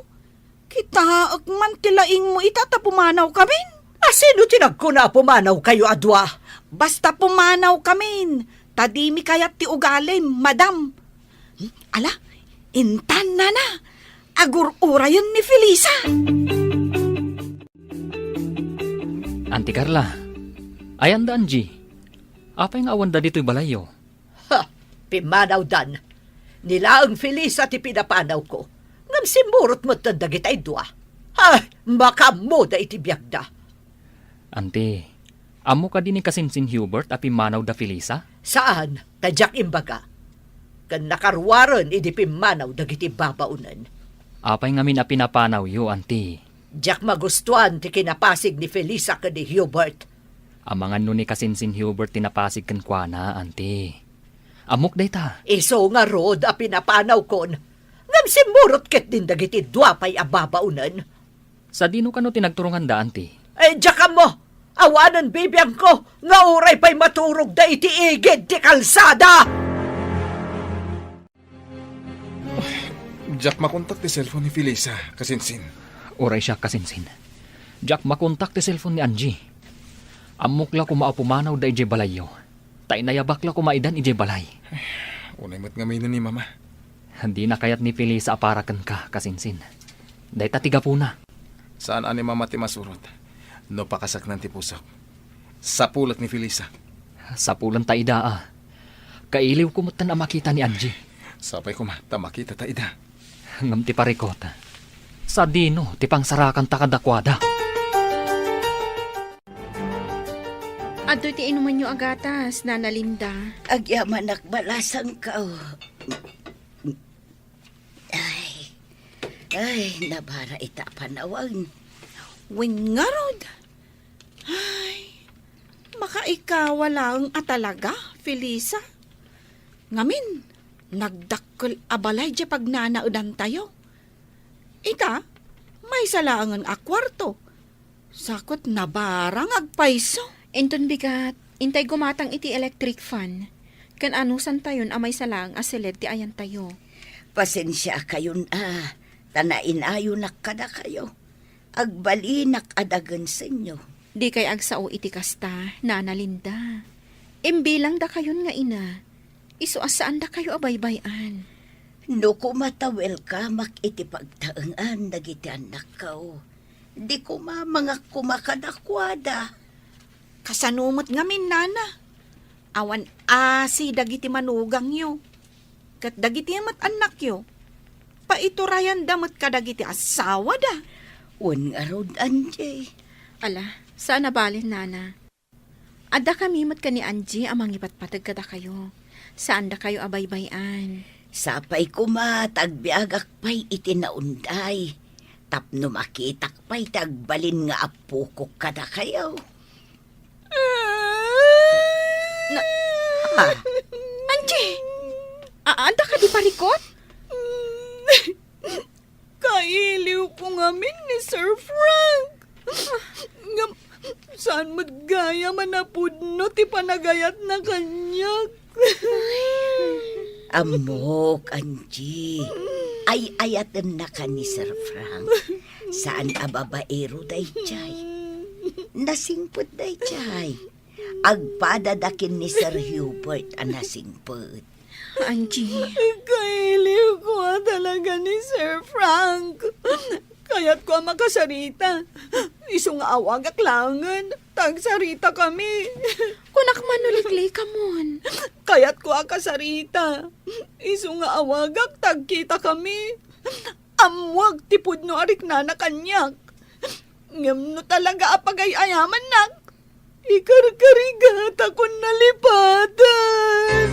Kita man tilaing mo ita tapumanaw kamin. Asino tinagkuna pumanaw kayo adwa? Basta pumanaw kamin. Tadimi kayat ti ugalim, Madam. Ala, intan na. Agur-urayan ni Felisa. Auntie Carla, ayan da Angie. Apay nga awan da dito'y balayo. Ha, pimanaw dan. Nila ang Felisa ti pinapanaw ko. Ngam simurot mo tandagit ay dua. Ha, makamoda iti biyagda. Auntie, amo ka din ni kasinsin Hubert api manaw da Felisa? Saan? Tadyak imbaga. Kan nakarwaran idi pimanaw dagiti babaunan. Apay nga min api napanaw yo, Auntie. Diyak magustuhan ti kinapasig ni Felisa ka ni Hubert. Amangan no ni kasinsin Hubert tinapasig kan kwa na, Auntie. Amok day ta. Iso nga rod a pinapanaw kon. Ngam simurot ket din dagiti dua pay ababaunan. Sa dino ka no tinagturungan da, Auntie? Diyak mo! Awanan bibiyang ko nga uray pay maturog da iti igid ti kalsada! Jack, makontak ti cellphone ni Felisa, kasinsin. Oray siya kasinsin. Jack, makontak ti cellphone ni Angie. Amok la kumaapumanaw da ije balayo. Tainayabak la kumaidan ije balay. Unay mo't ngamin ni Mama. Hindi na kayat ni Felisa aparakan ka, kasinsin. Day tatiga po na. Saan ani Mama ti masurot? No pakasak ng ti pusok. Sa pulat ni Felisa. Sa pulan ta ida Kailiw kumutan na makita ni Angie. Sapay ko makita ta ida. Ngam ti parikota. Sa dino, ti pangsarakan ta kadakwada. Adoy ti inuman nyo agatas, Nana Linda. Agyaman balasang ka. Ay, nabara ita panawang. Wing nga rod. Ay, makaikawa lang talaga, Felisa. Ngamin, nagdakkel abalay di pag nanaudan tayo. Ita, may salangan a kwarto. Sakot na barang agpaiso. Inton bigat, intay gumatang iti electric fan. Kan anusan tayon amay salang aseled ti ayan tayo. Pasensya kayon tanain ayo nakada kayo. Agbalinak adagan sa inyo. Di kay agsao iti kasta, Nana Linda. Imbilang da kayon nga ina. Iso asaan da kayo abaybayan. No kumatawel ka mak iti pagtaangan dagiti anak kao. Di ko mga kumakadakwada. Kasanumot ngamin, nana. Awan asi dagiti manugang yo. Kat dagiti amat anak yo. Paiturayan damot ka dagiti asawa da. Wan nga rod, Anjay. Ala, saan nabalin, nana? Ada kami mat ka ni Angie amang ipatpatag kada kayo. Saan da kayo abaybayan? Sapay tagbiagak pa'y itinaunday. Tapno makitak pa'y tagbalin nga apukok kada kayo. Ha? Angie! Anda ka di parikot? Kailiw po ngamin ni Sir Frank. Saan mo't gaya manapudno ti panagayat na kanyak. Amok, Angie. Ay ayatan na ka ni Sir Frank. Saan ababaero day chay? Nasingput day chay. Agpadadakin ni Sir Hubert ang nasingput. Angie, Kailiw ko talaga ni Sir Frank. Kaya't ko makasarita. Iso nga awag aklangan. Tagsarita kami. kunak manulikli ka mon. Kaya't ko akasarita. Iso nga awagak tagkita kami. Amwag tipod no arik na kanyak. Ngam no talaga apagay-ayaman nak. Ikarkarigata ko nalipatan.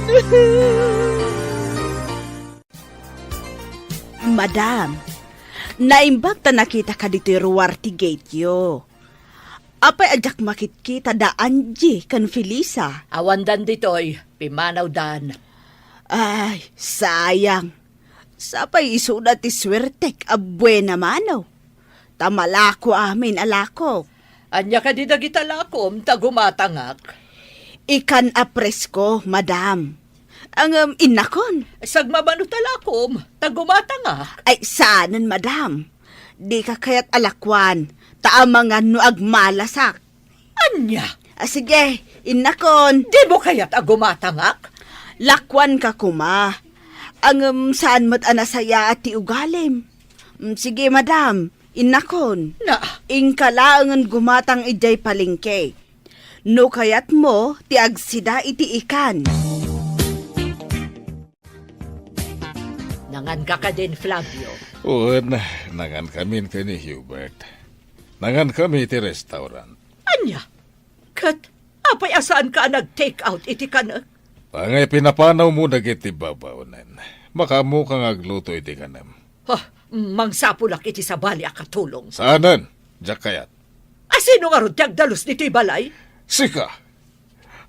Madam, naimbag ta nakita ka dito Ruwarte Gate yo. Apay ajak makit-kita da Angie kan Felisa. Awandan ditoy, pimanaw dan. Ay, sayang. Sapay isuda ti swertek abuena manaw. Tamalako amin alako. Anya ka di dagita lakom, tagumatangak. Ikan apresko, madam. Ang inakon. Sagmabano talakom, tagumatangak. Ay, saanan, madam. Di ka kaya't alakwan. Taamangan no agmalasak. Anya, Sige, inakon. di mo kaya't agumatangak? Lakwan ka kuma. Ang saan mat anasaya at ti ugalim. Sige, madam. Inakon. Na, Ingkalaangan gumatang ijay palingke. No kayat mo, ti agsida iti ikan. nangan ka din, Flavio. Un, nangan kami ka ni Hubert. Nangan kami ti restaurant. Anya, kat, apay asaan ka nag-take out iti kanak? Pangay pinapanaw mo dagiti babaunan. Makamu kang agluto iti kanam. Mangsapulak iti sa bali akatulong. Saanan? Diyak kayat. Asino nga ron tiagdalos dito'y balay? Sika!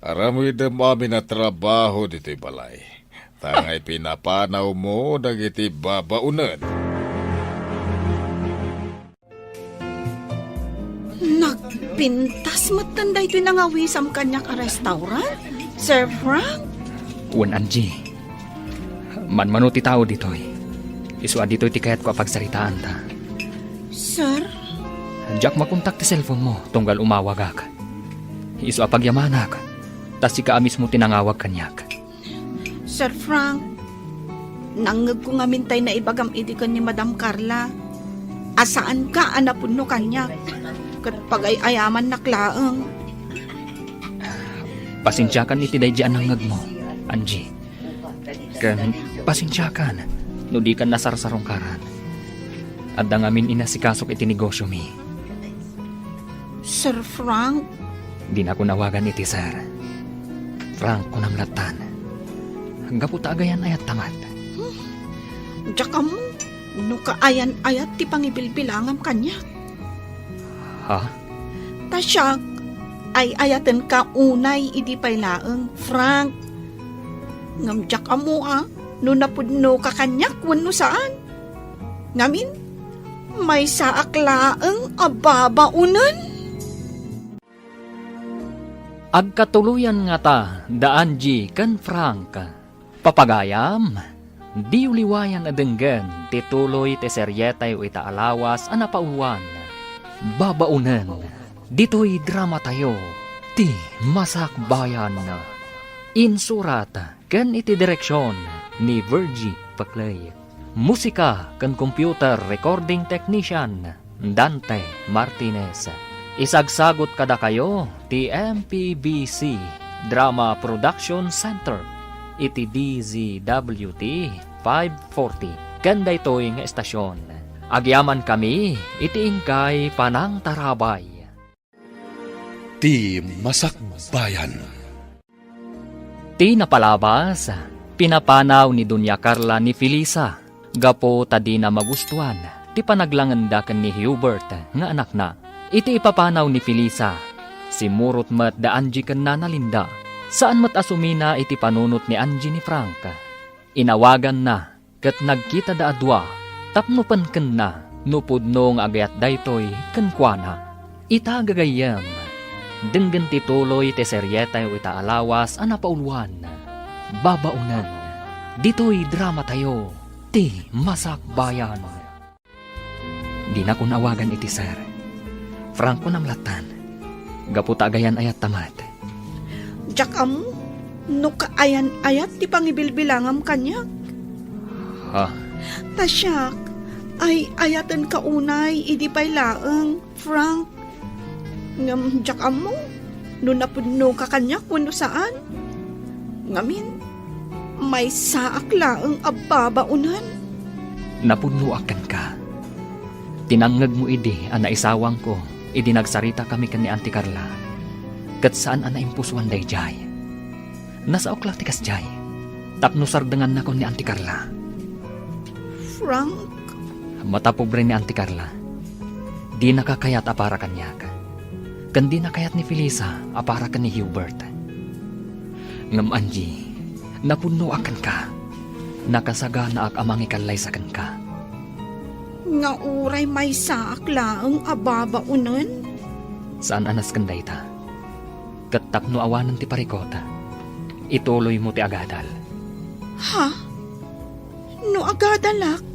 Aramoy dem amin na trabaho dito'y balay. Tangay pinapanaw mo dagiti babaunan. Nagpintas matanda ito'y nangawisam kanyak a restaurant? Sir Frank? Un Angie. Manmanuti tao ditoy. Iswa dito'y ti kayat ko apagsaritaan ta. Sir? Diyak makontak ti cellphone mo tunggal umawagak. Isu apagyamanak. Tas si ka mismo tinangawag kanyak. Sir Frank, nangag ko nga mintay na ibagam idikan ni Madam Carla. Asaan ka anapunno kanya? Kat pagay-ayaman naklaang. Pasensyakan iti day diyan nangag mo, Angie. Kan pasensyakan. No di ka nasarsarong karan. At dangamin inasikasok iti negosyo mi. Sir Frank? Di na ko nawagan iti sir. Frank ko nang latan. Hanggang po taagayan ayat tamat. Diyak mo, no kaayan-ayat ti pangibilbilangam kanya. Ha? Tasyak, ay ayatan ka unay idi paylaeng, Frank. Ngamjak amo no napudno ka kanyak wano saan. Ngamin, may saaklaeng ababaunan. Agkatuluyan nga ta, da Angie kan Frank. Papagayam, di uliwayan adenggan, tituloy te seryetay o itaalawas anapauwan. Babaunan, dito'y drama tayo, ti masakbayan. Insurata, kan iti direksyon ni Virgie Paclay. Musika kan computer recording technician Dante Martinez. Isagsagot kada kayo ti MPBC Drama Production Center iti DZWT 540 kanda ito'y nga estasyon. Agyaman kami iti ingkay Panang Tarabay. Ti Masakbayan. Ti napalabas, pinapanaw ni Dunya Carla ni Felisa, gapo tadi na magustuhan, ti panaglanganda ken ni Hubert nga anak na. Iti ipapanaw ni Felisa, si Murot mat da Angie ken Nana Linda, saan mat asumina iti panunot ni Angie ni Frank. Inawagan na, ket nagkita da adwa, tapnupan ken na, nupudno nga agayat daytoy ken kuana. Ita gagayam, denggen ti tuloy ti seryeta o ita alawas ana pauluan. Babaunan, dito'y drama tayo, ti Masakbayan. Di na ko nawagan iti sir. Franco namlatan, gaputa agayan ayat tamat. Jak amo, no kaayan-ayat ti pangibilbilangam kanya. Ha? Tasyak, ay ayatan kaunay, idi pa'y laeng, Frank. Ngam, jak amo, no napudno ka kanya kuno saan. Ngamin, may saak laeng ababaunan. Napunuakan ka. Tinangag mo idi, ana isawang ko, idi nagsarita kami kan ni Auntie Carla. Kat saan ana impusuan day jay. Nasa okla tikas jay. Tapno sardengan na ko ni Auntie Carla. Frank, Matapobre ni Auntie Carla. Di nakakayat apara kanyak. Kan di nakayat ni Felisa apara kan ni Hubert. Ngam Angie, napuno akan ka. Nakasaga na ak amang ikalay sa kan ka. nga uray may saak laeng ababaunan. Saan anas kan dayta? Katapno awanan ti parikota. Ituloy mo ti agadal. Ha? No agadalak?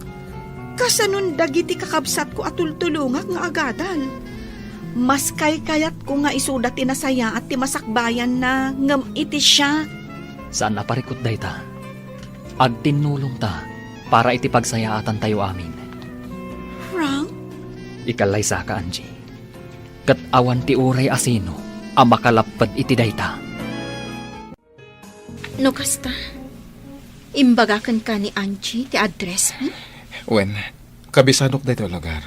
Kasanun dagiti kakabsat ko atultulungak nga agadal. Mas kayat ko nga isuda tinasaya at ti Masakbayan na ngam iti siya. Saan naparikot dayta? Agtinulong ta para iti pagsayaatan tayo amin. Frank? Ikalay sa ka, Angie. Kat awan ti uray asino ang makalapad iti dayta. No kasta, imbagakan ka ni Angie ti address mo? Wen, kabisanok dito lugar.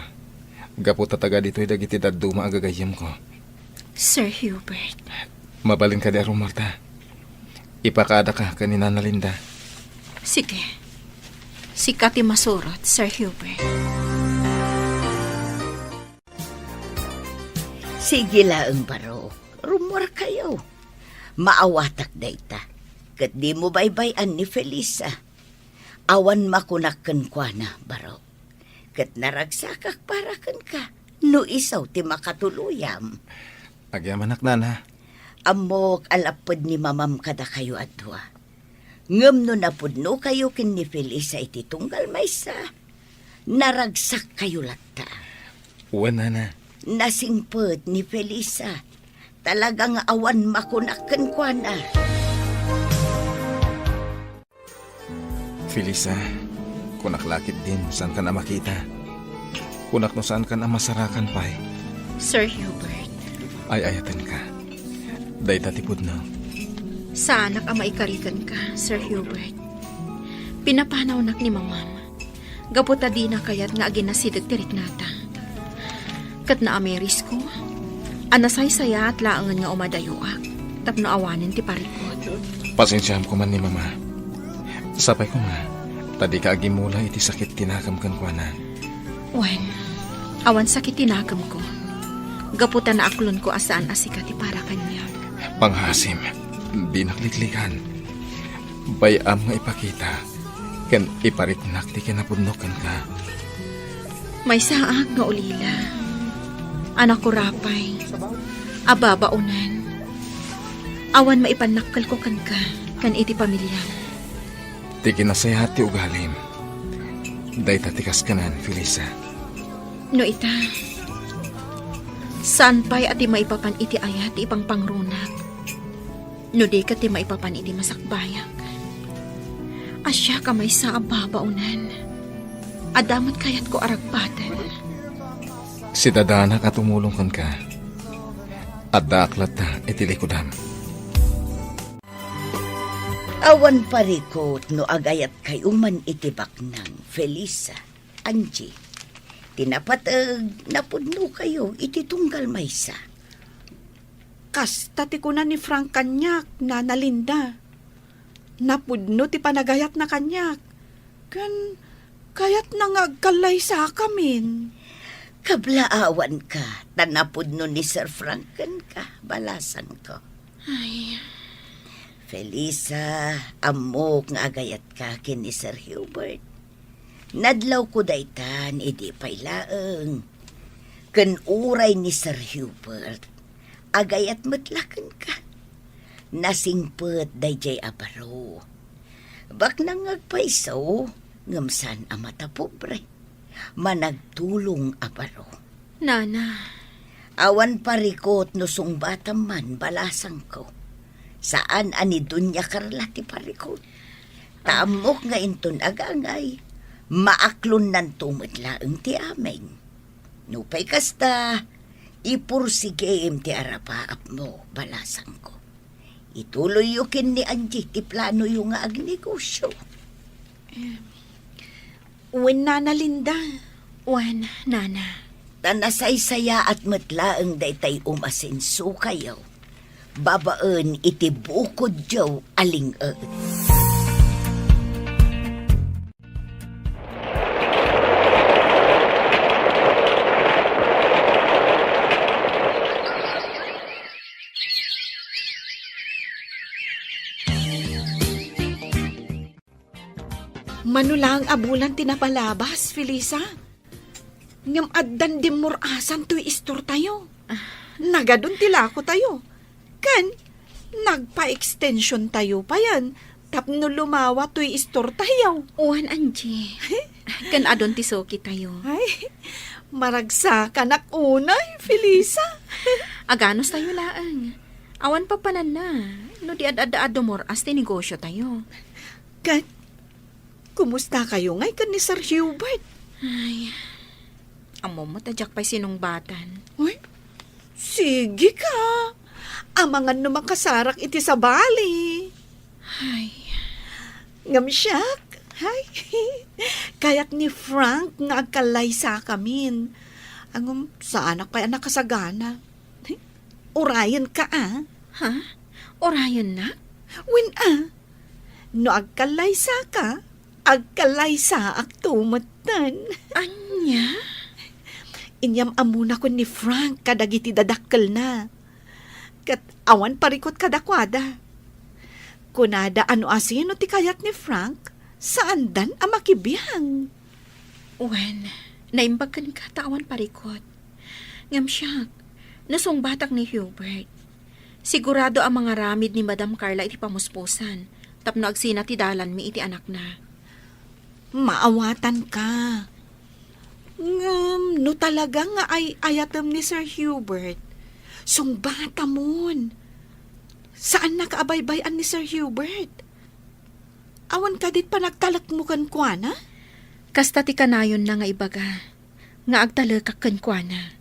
Gapu tataga dito'y dagiti daduma agagayam ko. Sir Hubert. Mabalin ka di arong Marta. Ipakada ka kanina na Linda. Sige. Sikat ti masurot, Sir Hubert. Sige laeng baro, rumor kayo. Maawatak dayta. Kat di mo baybayan ni Felisa. Awan makunakken kwa na, baro. Kat naragsakak para ken ka. No isaw ti makatuluyam. Agyaman nana. Amok alapod ni mamam kada kayo adwa. Ngem no napudno kayo ken ni Felisa iti tunggal maysa. Naragsak kayo latta. Wen nana. Nasingpet ni Felisa. Talagang awan makunakken kwa na. Felisa, kunak lakit din saan ka na makita. Kunak no saan ka na masarakan pa'y. Sir Hubert. Ay ayatan ka. Dayta tipod no. Saanak ang maikarikan ka, Sir Hubert. Pinapanaw nak ni mamam. Gaputa di na kayat nga aginasidag tirik nata. Kat na ameris ko, anasay saya at laangan nga umadayuak. Tapno awanin ti parikot. Pasensyam ko man ni mama. Sapay ko nga, tadi ka agimula iti sakit tinakam kan kwa na. Wen, awan sakit tinakam ko. Gaputa na aklon ko asaan asikati para kanya. Panghasim, di nakliklikan. Bayam nga ipakita, ken iparitnak ti kinapudnokan ka. May saag nga ulila. Anak ko rapay. Ababaunan. Awan maipanakal ko kan ka, kan iti pamilya. Ti kinasaya ti ugalim. Dayta tikas kanan, Felisa. No ita, saan pa'y ati maipapan iti ayat ipang pangrunak? No di ka ti maipapan iti Masakbayak. Asya ka may sa ababaunan. Adamot kayat ko aragpatan. Si Dadana katumulong kan ka. At daaklat na itilikudam. Awan parikot no agayat kay uman itibak ng Felisa, Angie. Tinapatag napudno kayo ititunggal maysa. Kasta ti kuna ni Frank kanyak, Nana Linda. Napudno ti panagayat na kanyak. Kayat nangagkalay sa kamin. Kablaawan ka, tanapudno ni Sir Franken ka, balasan ko. Ay, Felisa, amok nga agayat ka kin ni Sir Hubert. Nadlaw ko daytan, idi paylaeng. Ken uray ni Sir Hubert, agayat matlaken ka. Nasingpet dayjay abaro. Bak nangagpaisaw, ngamsan amata pobre. Managtulong abaro. Nana, Awan parikot no sungbatam man balasang ko. Saan ani Dunya Carla ti parikot. Taamok nga inton agangay. Maaklon nan tumadlaeng ti ameng. Nupay kasta, ipursigem ti arapaap mo balasang ko. Ituloy yukin ni Angie ti plano yung nga agnegosyo. Wen Nana Linda. wan, Nana. Tanasaysaya at matlaeng daytay umasenso kayo. Babaan iti bukod jaw aling-eet. Manulang abulan tinapalabas, Felisa. Ngam addan dimurasan to'y istor tayo. Nagadun tilako tayo. Kan, nagpa-extension tayo pa yan. Tapno lumawa to'y istor tayo. Wan, Angie. Kan adon ti soki tayo. Ay, maragsakan ak unay, Felisa. Aganos tayo laang. Awan pa panan na. No di ad-ad-ad dumoras ti negosyo tayo. Kan, kumusta kayo ngay kan ni Sir Hubert? Ay, amo mo tadyak pa'y sinungbatan. Uy, sige ka. Amangan no makasarak iti sa bali. Ay, Ngam siyak. Ay, kayat ni Frank nga agkalay sa kamin. Angum, sa anak pa'y anak kasagana. Urayan ka ha? Orayon na? Win no agkalay sa ka, agkalay sa aktumatan. Anya? Inyam amuna ko ni Frank kadagiti dadakkel na. Kat awan parikot kadakwada. Kunada ano asino ti kayat ni Frank, saan dan amakibiyang. Wan, naimbagkan ka tawan parikot. Ngam siyak, nasong batak ni Hubert. Sigurado ang mga ramid ni Madam Carla iti pamuspusan. Tapno agsina ti dalan mi iti anak na. Maawatan ka. No talaga nga ay ayatam ni Sir Hubert. Sungbata mon. Saan nakaabaybayan ni Sir Hubert? Awan ka dit pa nagtalak mo kan kuana? Kasta ti kanayon na nga ibaga. Nga agtalakak kan kuana.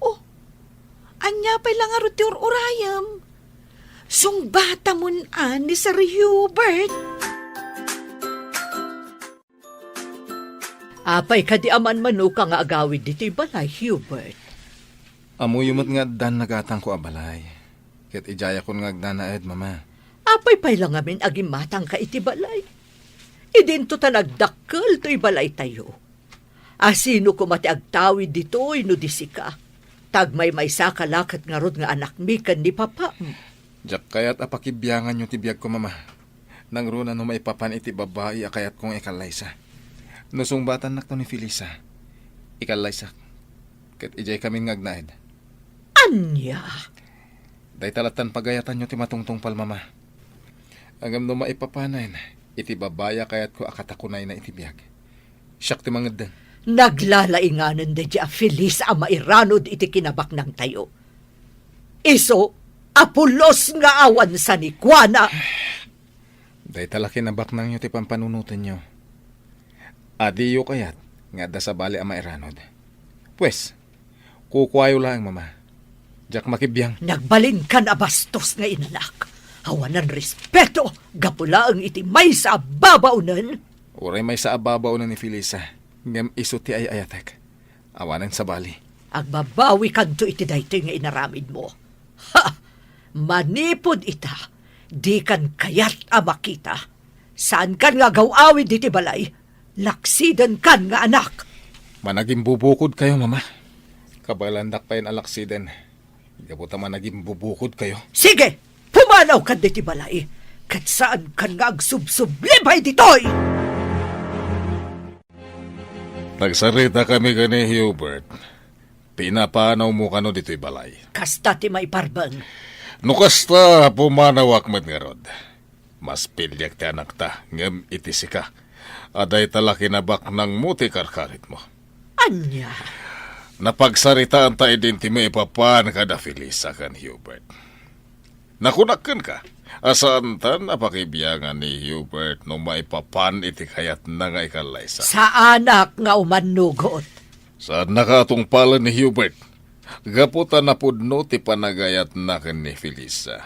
Oh, anya pa'y lang aruti urayam. Sungbata mon ni Sir Hubert. Apay kadi aman manuka nga agawid diti balay, Hubert. Amuyumot nga dan nagatang ko abalay. Ket ijaya kon nga agdanaed, mama. Apay pay lang amin aging matang ka iti balay. Idinto ta nagdakkel to'y balay tayo. Asino ko mati agtawid dito'y no disika. Tagmay may sakalakat nga rod nga anak mi kan ni papa. Jak kayat apakibyangan yung tibiyag ko, mama. Nang runa no maipapan iti babae akayat kong ikalaysa. Nusong batan nak to ni Felisa. Ikalaysa. Ket ijay kami ngagnaed. Anya? Day talatan pagayatan nyo ti matungtong pal, mama. Agam no maipapanayin, iti babaya kayat ko akatakunay na itibiyag. Siyak ti mangadan. Naglalainganan da di a Feliz a mairanod iti kinabak ng tayo. Iso, apulos nga awan sa nikwana. Day talaki na baknang nyo ti pampanunutan nyo. Adiyo kayat, nga da sa bali a mairanod. Pues, Kukwayo lang, mama. Jak makibiyang. Nagbalin ka na bastos nga inanak. Hawanan respeto, gapula ang iti may sa babaunan. Uray may sa ababaw na ni Felisa. Ngam isuti ay ayatek. Awanan sa bali. Agbabawi kanto iti daytoy nga inaramid mo. Ha! Manipod ita. Di kan kayat amakita. Saan kan nga gawawid iti balay? Laksidan kan nga anak. Managing bubukod kayo, mama. Kabalandak pa yun alaksiden. Gabuta managing bubukod kayo. Sige! Pumanaw ka diti balay. Kat saan kan nga agsubsublibay ditoy? Nagsarita kami gani, Hubert. Pinapanaw mo kano dito'y balay. Kasta ti may parbang. Nukasta pumanawak mat nga rod. Mas pilyak ti anak ta, ngem itisi ka. Aday tala kinabak ng muti karkarit mo. Anya? Napagsaritaan tayo din ti may papan kada Felisa kan Hubert. Nakunakan ka. Asaan ta napakibiyangan ni Hubert no maipapan iti kayat na nga ikalaysa. Sa anak nga umanugot. Saan nakatong pala ni Hubert? Gaputa na pudno ti panagayat na kan ni Felisa.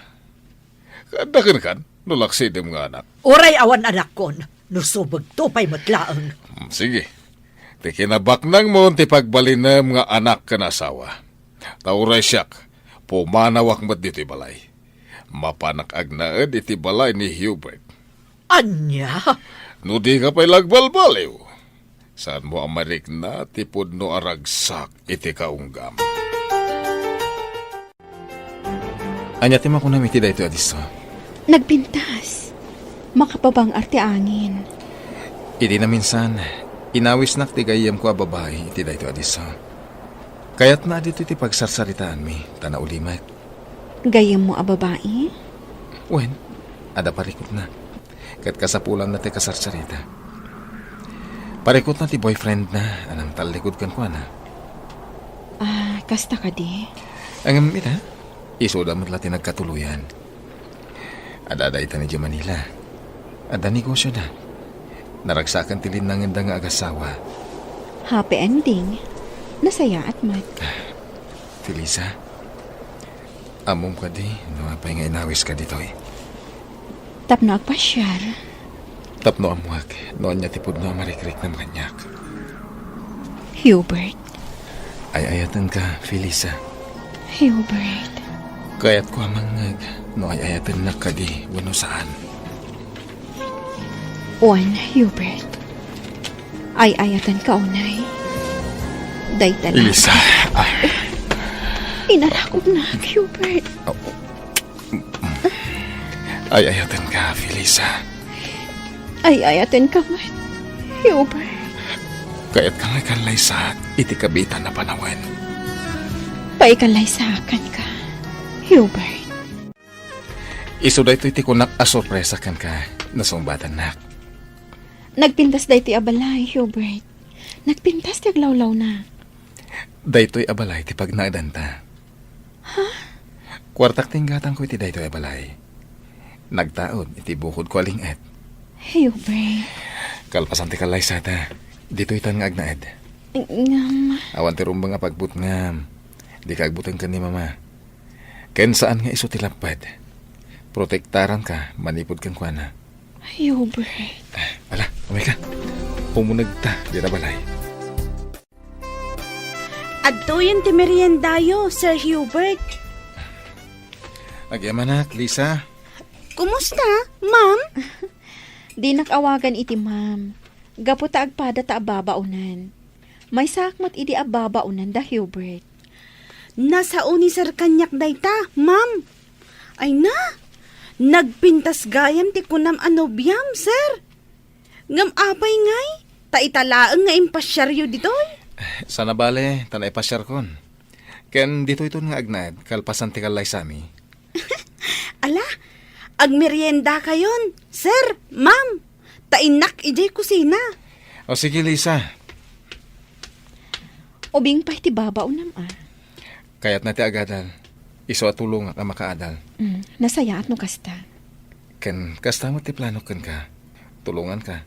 Kadakan kan, nulaksidem nga anak. Uray awan anak kon. Nusubag to pa'y matlaang. Sige. Ti kinabak nang mo ti pagbalinem nga anak kan asawa. Tauray siyak, pumanawak mat dito'y balay. Mapanak agnaed iti balay ni Hubert. Anya? No di ka pa'y lagbalbaliw. Saan mo amarik na tipod no aragsak iti kaunggam. Anya ti makunam iti dayto adiso. Nagpintas. Makapabang arte angin. Iti na minsan, inawis nak ti gayem ko a babae iti dayto adiso. Kayat na dito iti pagsarsaritaan mi, tana ulimat. Gayem mo a babae? Wen, ada parikot na. Kat kasapulan na ti kasarsarita. Parikot na ti boyfriend na, anang talikod kan ko na. Kasta ka di. Ang ita, isoda mo't lati nagkatuluyan. Ada ita ni Manila. Ada negosyo na. Naragsakan tilin ng nga agasawa. Happy ending. Nasaya at mat. Felisa, amom ka di, no apay nga inawis ka dito eh. Tapno agpasyar. Tapno amuak, noon niya tipod no amarikrik na makanyak. Hubert. Ay ayatan ka, Felisa. Hubert. Kayat ko amangag, no ay ayatan na ka di, wano saan. Hubert. Ay ayatan ka unay. Dayta lang. Elisa, Inarakot na, Hubert. ay ayatan ka, Felisa. Ay ayatin ka man, Hubert. Kayat kang ikanlay sa iti kabitan na panawan. Paikalay sa akin ka, Hubert. Iso da ito iti kunak a sorpresa kan ka, nasumbatan nak. Nagpintas day ti abalay, Hubert. Nagpintas ti aglawlaw na. Daytoy abalay ti pagnadanta. Ha? Kwartak tinggatan ko iti daytoy abalay. Nagtaod iti bukod ko alingat. Hubert. Kalpasan ti kalay sata. Dito itan nga agnaed. Ngam. Awan ti rumbang nga pagbut ngam. Di kaagbutan ka ni mama. Ken saan nga iso tilapad. Protektaran ka, manipod kan kwa na. Hubert. Wala, umay ka. Pumunag ta, di na balay. Adtoyan ti meriendayo, Sir Hubert. Agyamanak, Lisa. Kumusta, ma'am? Di nakawagan iti ma'am. Gaputa agpada ta ababaunan. May sakmat iti ababaunan da Hubert. Nasa uni Sir kanyak dayta, ma'am. Ay na, nagpintas gayam ti kunam anobyam, sir. Ngam apay ngay, taitalaang nga impasyaryo ditoy. Sana bale, tanay pasyar kon. Ken dito ito nga agnad, kalpasan ti kalay sami. Ala, agmerienda kayon, sir, ma'am. Tainak ijay kusina. O sige, Lisa. Ubing pa iti babaunam Kayat na ti agadal. Iso at tulong ka makaadal. Nasaya at no kasta. Ken kasta mo ti plano ken ka. Tulungan ka.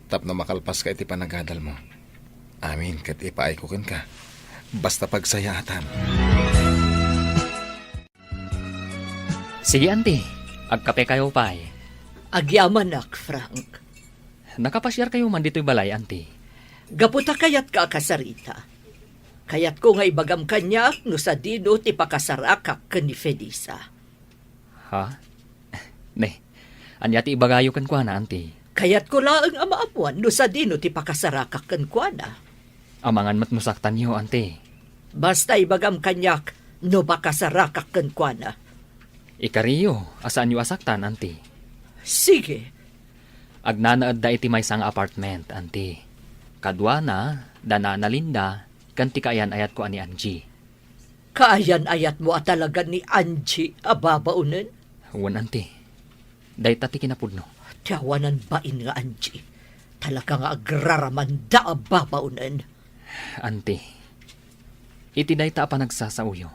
Tap na makalpas ka iti panagadal mo. Amin kat ipaay ko ken ka. Basta pagsayaatan. Sige, auntie. Agkape kayo pay. Agyaman nak, Frank. Nakapasyar kayo man dito'y balay, auntie. Gaputa kayat ka kasarita. Kayat ko nga ibagam kanya no sa dino ti pakasarakak ka ni Felisa. Ha? Ne, anya ti ibagayo kan kwa na, auntie. Kayat ko laang amaamuan no sa dino ti pakasarakak kan kwa na. Amangan matmusaktan niyo, auntie. Basta ibagam kanyak no pakasarakak kan kwa na. Ikariyo, asaan niyo asaktan, auntie? Sige, Agnanaad da iti may sang apartment, auntie. Kadwa na, dana na Linda, kanti kaayan ayat ko ani Angie. kaayan ayat mo at talaga ni Angie ababaunan. Wan, auntie. Day tati kinapudno. Tiyawanan bain nga Angie. Talaga nga agraraman da ababaunan. Auntie, iti day ta pa nagsasauyo.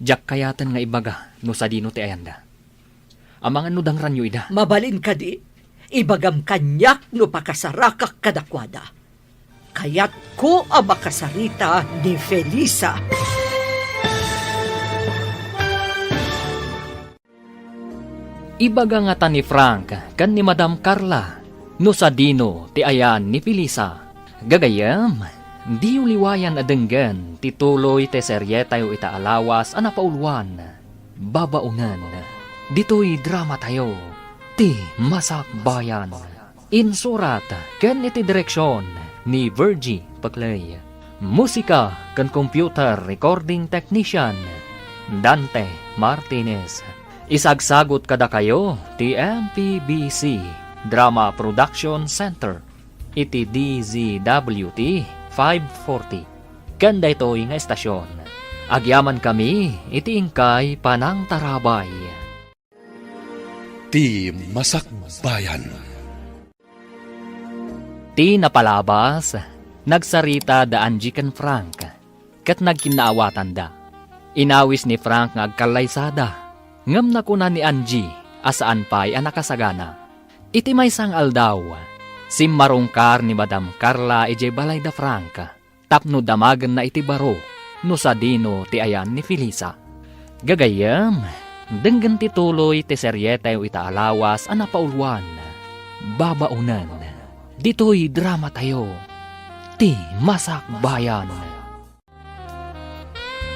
Jak kayatan nga ibaga no sa dino ti ayanda. Amangan no dang ranyo ida. Mabalin ka di, ibagam kanyak no pakasarakak kadakwada. Kayat ko ang makasarita ni Felisa. Ibaga nga ta ni Frank kan ni Madam Carla no sa dino ti ayan ni Felisa. Gagayam, di uliwayan adenggan tituloy te seryetayo ita alawas anapaulwan. Babaunan, dito'y drama tayo, ti Masak Bayan. Insurat ken iti direksyon ni Virgie Paclay. Musika ken computer recording technician Dante Martinez. Isagsagot kada kayo ti MPBC Drama Production Center iti DZWT 540. Kanda ito'y nga estasyon. Agyaman kami iti ingkay Panang Tarabay. Ti Masak Bayan. Ti napalabas, nagsarita da Angie ken Frank, kat nagkinaawatan da. Inawis ni Frank nga agkalaysada, ngam na kuna ni Angie, asaan pa'y anakasagana. Iti may sang aldaw, simmarungkar ni Madam Carla ije balay da Frank, tapno damagan na iti baro, no sa dino ti ayan ni Felisa. Gagayam, denggan tituloy ti seryetayo ita alawas anapaulwan, babaunan. Dito'y drama tayo, ti Masak Bayan.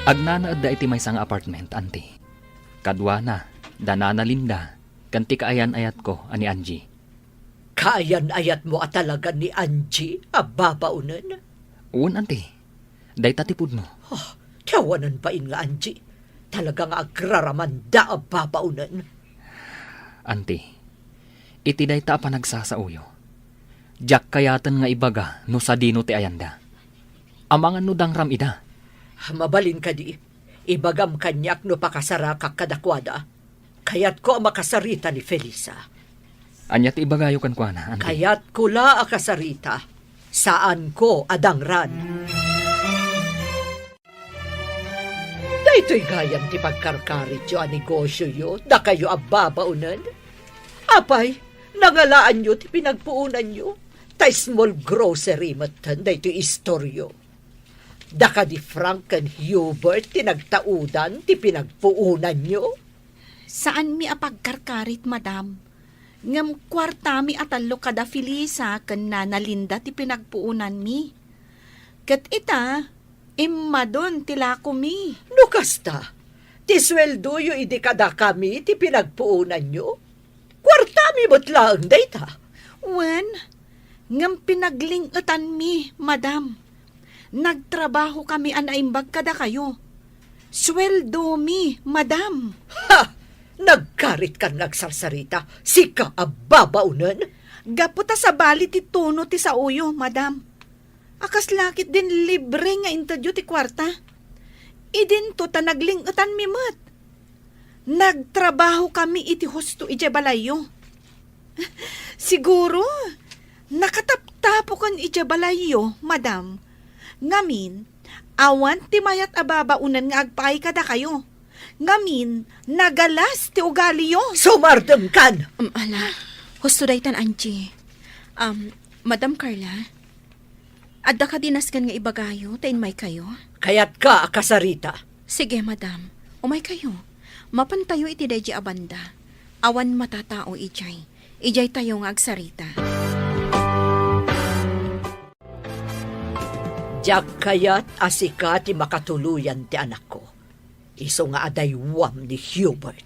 Agnanaad da iti may sang apartment, auntie. Kadwa na, dana na Linda, kanti kaayan ayat ko, ani Angie. Kaayan ayat mo at talaga ni Angie ababaunan. Uwan, auntie. Day tatipud no. Oh, tiyawanan bain nga Angie. Talaga nga agraraman da ababaunan. Auntie, iti day ta pa nagsasauyo. Jak kayatan nga ibaga no sa dino ti ayanda. Amangan no dang ram ida. Mabalin ka di, ibagam kanyak no pakasarakak kadakwada. Kayat ko ang makasarita ni Felisa. Anyat ibagayo kan kwa na, auntie. Kayat ko la akasarita. Saan ko adangran. Dayto'y gayam ti pagkarkarit yo ang negosyo yo, da kayo ababaunan. Apay, nangalaan yo ti pinagpuunan yo. Ta small grocery matan, dayto'y istoryo. Da ka di Frank and Hubert ti nagtaudan ti pinagpuunan yo. Saan mi apagkarkarit, madam? Ngam kwarta mi atalo kada Felisa ken Nana-Linda ti pinagpuunan mi. Ket ita, imma don tila ko mi. No kasta, ti sweldo yo idi kada kami ti pinagpuunan yo. Kwarta mi butlaang dayta. Wen, ngam pinaglingutan mi, madam. Nagtrabaho kami anaimbag kada kayo. Sweldo mi, madam. Ha! Nagkarit kan nagsarsarita, sika ababaunan. Gaputa sa bali ti tuno ti sauyo, madam. Akas lakit din libre nga interview ti kwarta. Idin to ta naglingutan mi mat. Nagtrabaho kami iti husto ije balayo. Siguro, nakataptapo kan ije balayo, madam. Ngamin, awan ti mayat ababaunan nga agpay kada kayo. Ngamin, nagalas ti ugali yo. Sumardam kan! Ala, husto daytan Angie. Madam Carla, Adda ka dinasgan nga ibagayo, tayin may kayo. Kayat ka, akasarita. Sige, madam. Umay kayo. Mapantayo iti dahi abanda. Awan matatao ijay. Ijay tayo nga agsarita. Diyak kayat asika ti makatuluyan ti anak ko. Iso nga adaywam ni Hubert.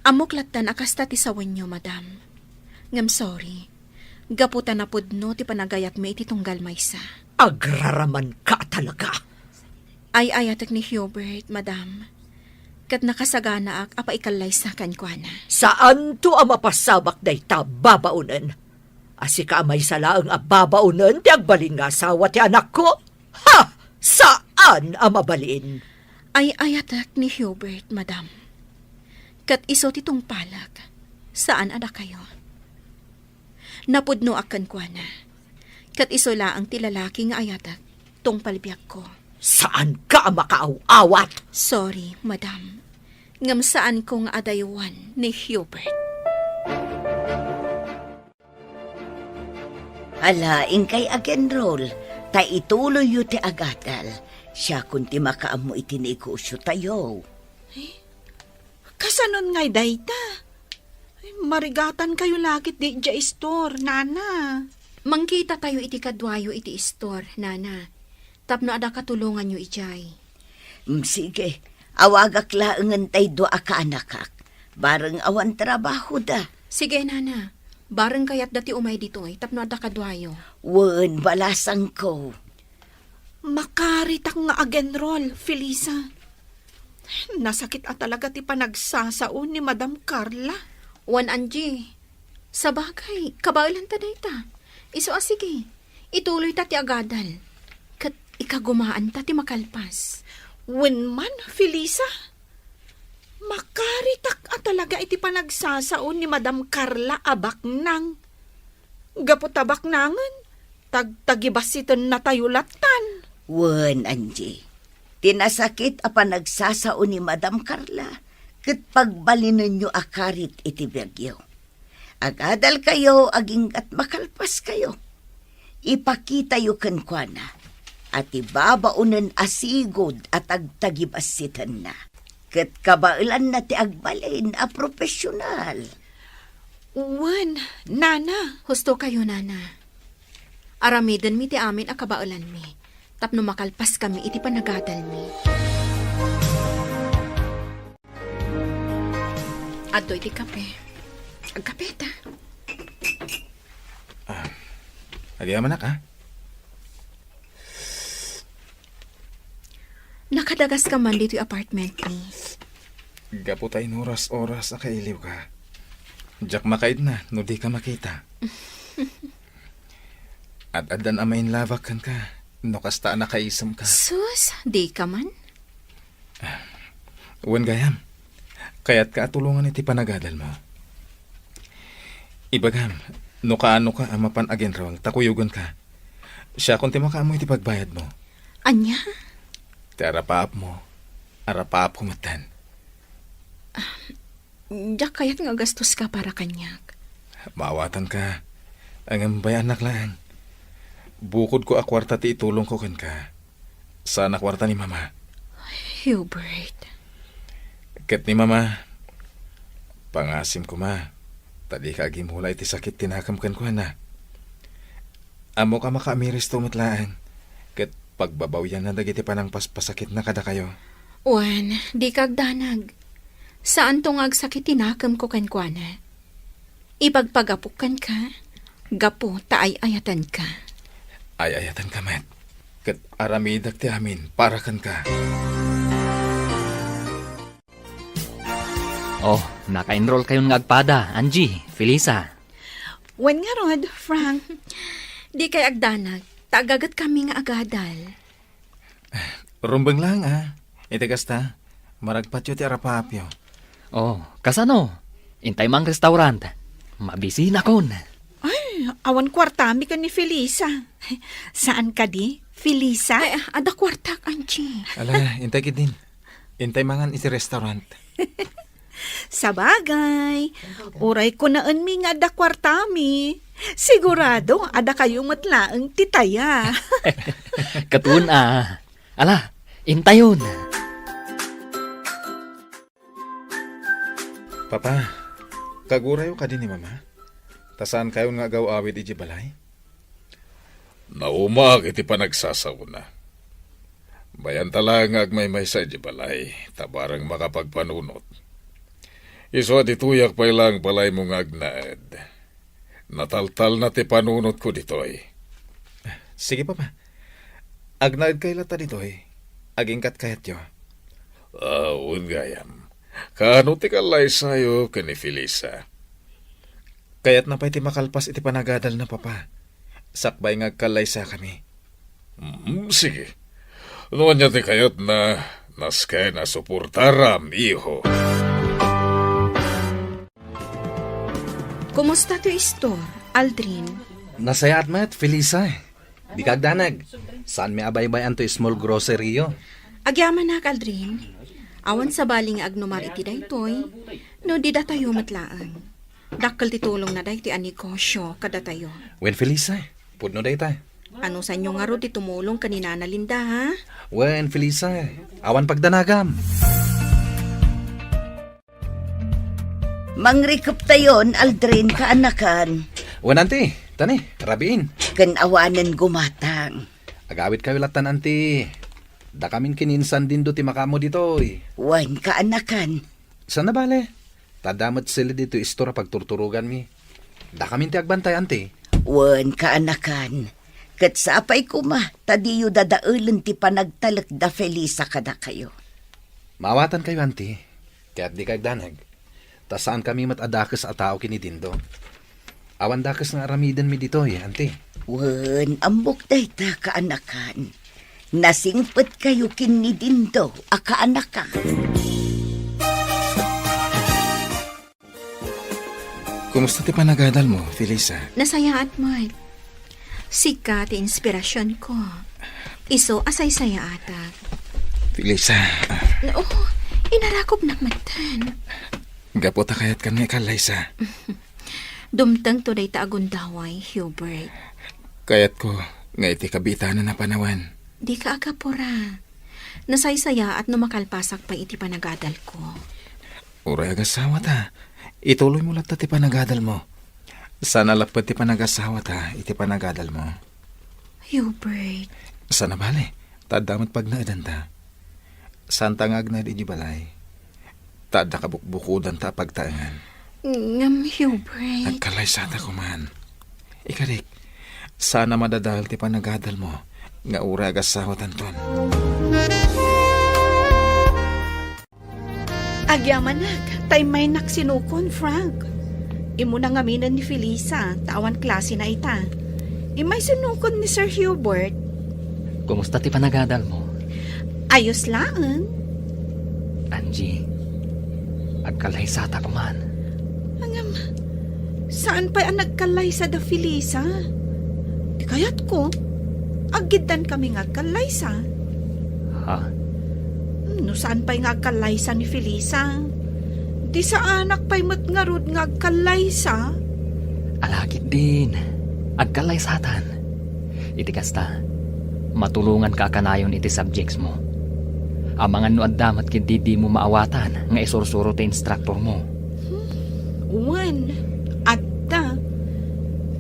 Amuklatan akasta ti sawan nyo, madam. Ngam sorry. Gaputan na pudno ti panagayat mi iti tunggal maysa. Agraraman ka talaga. Ay ayatek ni Hubert, madam. Kat nakasagana ak apa ikalay sa kankwana. Saan to ang mapasabak day ta babaunan? Asika amay sala ang babaunan ti agbalin nga asawa ti anak ko? Ha! Saan ang mabalin? Ay ayatek ni Hubert, madam. Kat iso titong palak. Saan ada kayo? Napudno akan kwa na. Kat iso laang ti lalaki nga ayatek tong palbiyak ko. Saan ka makaaw-awat? Sorry, madam. Ngam saan kong adaywan ni Hubert. Alaing kay agenrol, ta ituloy yu ti agadal. Siya kunti makaamo iti negosyo tayo. Kasanon ngay dayta? Marigatan kayo lakit di dya store, nana. Mangkita tayo iti kadwayo iti store, nana. Tapno ada katulungan nyo ijay. Sige, awagak laangan tay do aka anakak. Bareng awan trabaho da. Sige, nana. Bareng kayat dati umay dito ay tapno ada kadwayo. Wen balasang ko. Makaritak nga agenrol, Felisa. Nasakit at talaga ti panagsasaon ni Madam Carla. Wan Angie. Sa bagay, kabailan ta dayta. Iso sige. Ituloy ta ti agadal. Kat ikagumaan ta ti makalpas. Wen man, Felisa. Makaritak at talaga iti panagsasaon ni Madam Carla abak nang. Gaputabak nangan. Tagtagibasiton na tayo latan. Wen, Angie. Tinasakit a panagsasaon ni Madam Carla. Kat pagbalinan nyo akarit iti bagyo. Agadal kayo, aging at makalpas kayo. Ipakita yu kankwana. At ibabaunan asigod at agtagibasitan na. Kat kabailan na ti agbalin a profesional. Wen, nana. Husto kayo, nana. Aramiden mi ti amin a kabailan mi. Tapno makalpas kami iti panagadal mi. Adto iti kape. Agkape ta. Agyaman ka? Nakadagas ka man dito apartment ni. Gapo tayo oras-oras akailiw ka. Diyak makaid na, no di ka makita. At adan amain lavakan ka, no kasta nakaisam ka. Sus, di ka man? Uwan gayam, kaya't ka tulungan iti panagadal mo. Ibagam, no kaano ka amapan again rawang takuyugan ka. Siya kung timakaamo iti pagbayad mo. Anya? Ti arapaap ko matan. Diyak kaya't nga gastos ka para kanyak. Maawatan ka, ang bayan anak lang. Bukod ko akwarta ti itulong ko kan ka. Sana kwarta ni mama. Hubert. Ket ni mama, pangasim ko ma, tadi ka agimulay ti sakit tinakam kan ko na. Amo ka makaamiris tumitlaan, ket pagbabawyan na dagiti panang paspasakit na kada kayo. Wan, di kagdanag. Saan tong agsakit tinakam ko kankwana? Ipagpagapukan ka, gapo taay ayatan ka. Ay-ayatan ka, Matt. Ket aramidak ti amin, para kan ka. Oh, naka-enroll kayong ngagpada, Angie, Felisa. Wen nga rod, Frank. Di kay agdanag, tagagat kami nga agadal. Rumbang lang, Itigasta, maragpatyo ti arapapyo. Oh, kasano? Intay mang restaurant. Mabisina kon. Ay, awan kwartami ka ni Felisa. Saan ka di, Felisa? Ay, ada kwartak, Angie. Ala, intay kit din. Intay mangan iti restaurant. Sabagay, uray ko naan mi nga da kwartami. Sigurado, ada kayong matlaang titaya. Katun Ala, intayon. Papa, kagurayo ka din ni mama? Tasaan kayo nga gaw-awid iji balay? Naumag iti panagsasaw na. Bayan talaga agmay-may sa balay, tabarang makapagpanunot. Iso at ituyak pa lang balay mong agnaad. Nataltal na ti panunot ko ditoy. Sige, papa. Agnaid kay lata ditoy. Agingkat kayat yo. Awon gayam. Kaano ti kalay sayo ka ni Felisa? Kayat na pa'y ti makalpas iti panagadal na, papa. Sakbay ngagkalay sa kami. Sige. Noon niya ti kayat na naskay na suportaram, iho. Kumusta to store, Aldrin? Nasayat met, Felisa. Di kagdanag. Saan may abay-bayan to small grocery yo? Agyaman na, Aldrin. Awan sa baling agnumar iti daytoy, no di datayo matlaan. Dakkel titulong na day ti anegosyo kada tayo. Wen, Felisa. Pudno day ta. Ano sa inyo nga ro di tumulong kanina na Linda, ha? Wen, Felisa. Awan pagdanagam. Mangrikop tayon, Aldrin, kaanakan. Wen, anti. Tani, rabiin. Kanawanan gumatang. Agawit kayo latan, anti. Da kamin kininsan din do ti makamo ditoy. Wan kaanakan. Sana bale? Tadamat sila dito istora pagturturugan mi. Da kamin ti agbantay, anti. Wan kaanakan. Kat sa apay kuma, tadiyo dadaulan ti panagtalak da Felisa kada kayo. Maawatan kayo, anti. Kaya't di kagdanag. Ta saan kami matadakas at tao kinidindo. Awan dakas nga aramidan mi ditoy, anti. Wan, ambok day ta kaanakan. Nasingpet kayo kinidindo, akaanakan. Kumusta ti panagadal mo, Felisa? Nasayaat mo. Sika ti inspirasyon ko. Iso asay saya ata. Felisa, Oo, inarakop nakmatan. gapota kayat kami kalaysa. Dumtang to day ta agundaway, Hubert. Kayat ko, nga iti kabitanan na panawan. Di ka agapura. Nasaysaya at numakalpasak pa iti panagadal ko. Uray agasawa ta. Ituloy mo lang ta ti panagadal mo. Sana lapad ti panagasawa ta, iti panagadal mo. Hubert. Sana bale, tadamat pag naadan ta. Santa ngagnad iji balay. Tada kabukbukudan ta pagtaangan. Ngam, Hubert. Nagkalay sa ta kuman. Ikarik, sana madadahal ti panagadal mo. Nga ura agasawa tanton. Agyamanag, tay may naksinukon, Frank. Imo na ngaminan ni Felisa, tawan klase na ita. Imay sinukon ni Sir Hubert. Kumusta ti panagadal mo? Ayos laan. Angie, agkalaysata ko man. Angam, saan pa'y ang nagkalay sa da Felisa? Di kayat ko, agidan kami nga kalay sa. Ha? No saan pa'y nga kalay sa ni Felisa? Di sa anak pa'y matngarod nga kalay sa. Alakit din. Agkalaysatan. Iti kasta, matulungan ka kanayon iti subjects mo. Amangan no addamat kindi di mo maawatan nga isursuro ti instructor mo. Wan, adda.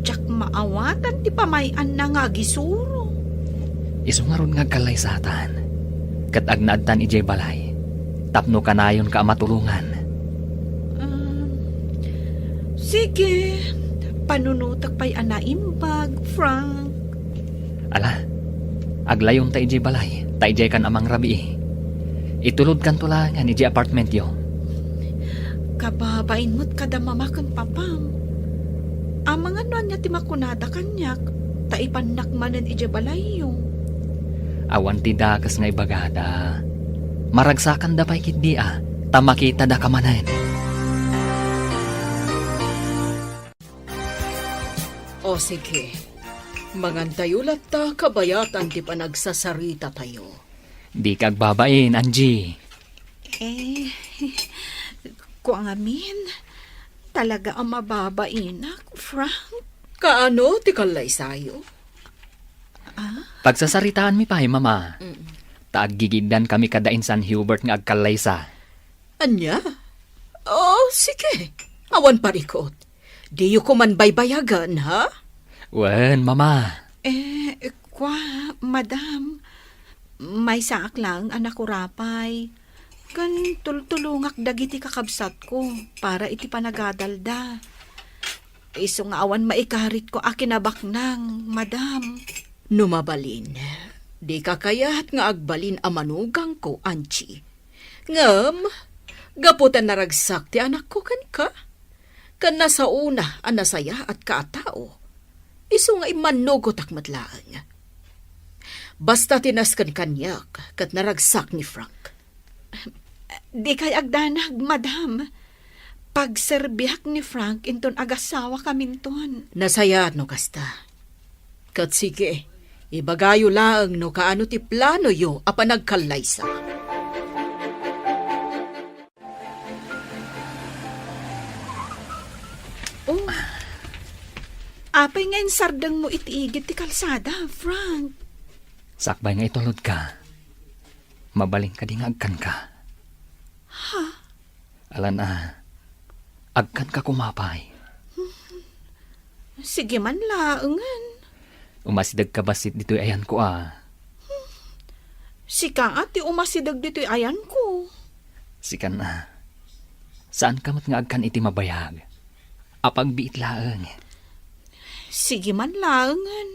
Tsak maawatan ti pamayan na nga gisuro. Isu nga ron nga agkalaysatan. Kat agnaadtan ijay balay. Tapno kanayon ka matulungan. Sige, panunutak pa'y anaimbag, Frank. Ala, aglayon ta ijay balay. Ta ijay kan amang rabi. Itulod kan tulangan ijay apartment yo. Kababain mo't kada mamakan papam. Amang ano niya ti makunada kanyak, taipanak manan ija balayo. Awan ti dakas nga ibagada. Maragsakan da pa'y kidi tamakita da kamanan. O sige, magandayulat ta kabayatan ti panagsasarita tayo. Di kagbabain, Angie. Kung amin, talaga ang mababainak, Frank. Kaano ti kalay sayo? Pagsasaritaan mi pa, mama. Taaggigidan kami kada San Hubert nga agkalaysa. Anya? Oh, sige. Awan parikot. Di yu ko man baybayagan, ha? Wen, mama. Madam, may saak lang anak ko rapay. Kan tultulungak dagiti kakabsat ko para iti panagadalda. Iso nga awan maikarit ko akinabaknang, madam. Numabalin. Di ka kayahat nga agbalin a manugang ko, Anchi. Ngam, gaputan naragsak ti anak ko kan ka. Kan nasa una, anasaya at kaatao. Iso nga imanugot akmatlaan. Basta tinaskan kanyak, kat naragsak ni Frank. Di kay agdanag, madam. Pagserbiak ni Frank, inton agasawa kaminton. Nasaya no kasta. Kat sige, ibagayo lang no kaano ti plano yo apa nagkalaysa. Oh, apay nga sardang mo itiigit ti kalsada, Frank. Sakbay nga itulod ka. Mabaling ka di nga agkan ka. Ha? Alan agkan ka kumapay. Sige man laangan. Umasidag ka basit dito ayan ko Sika ati umasidag dito'y ayan ko. Sikan saan ka mat nga agkan iti mabayag? Apag biit laeng. Sige man laangan.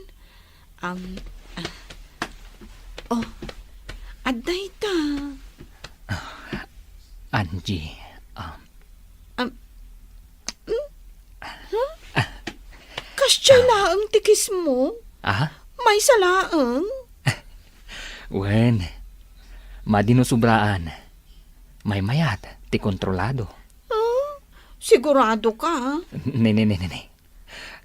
Aday ta. Angie. Kasya laang tikis mo? May salaang? Wen, madinusubraan. May mayat, ti kontrolado. Sigurado ka? Ne.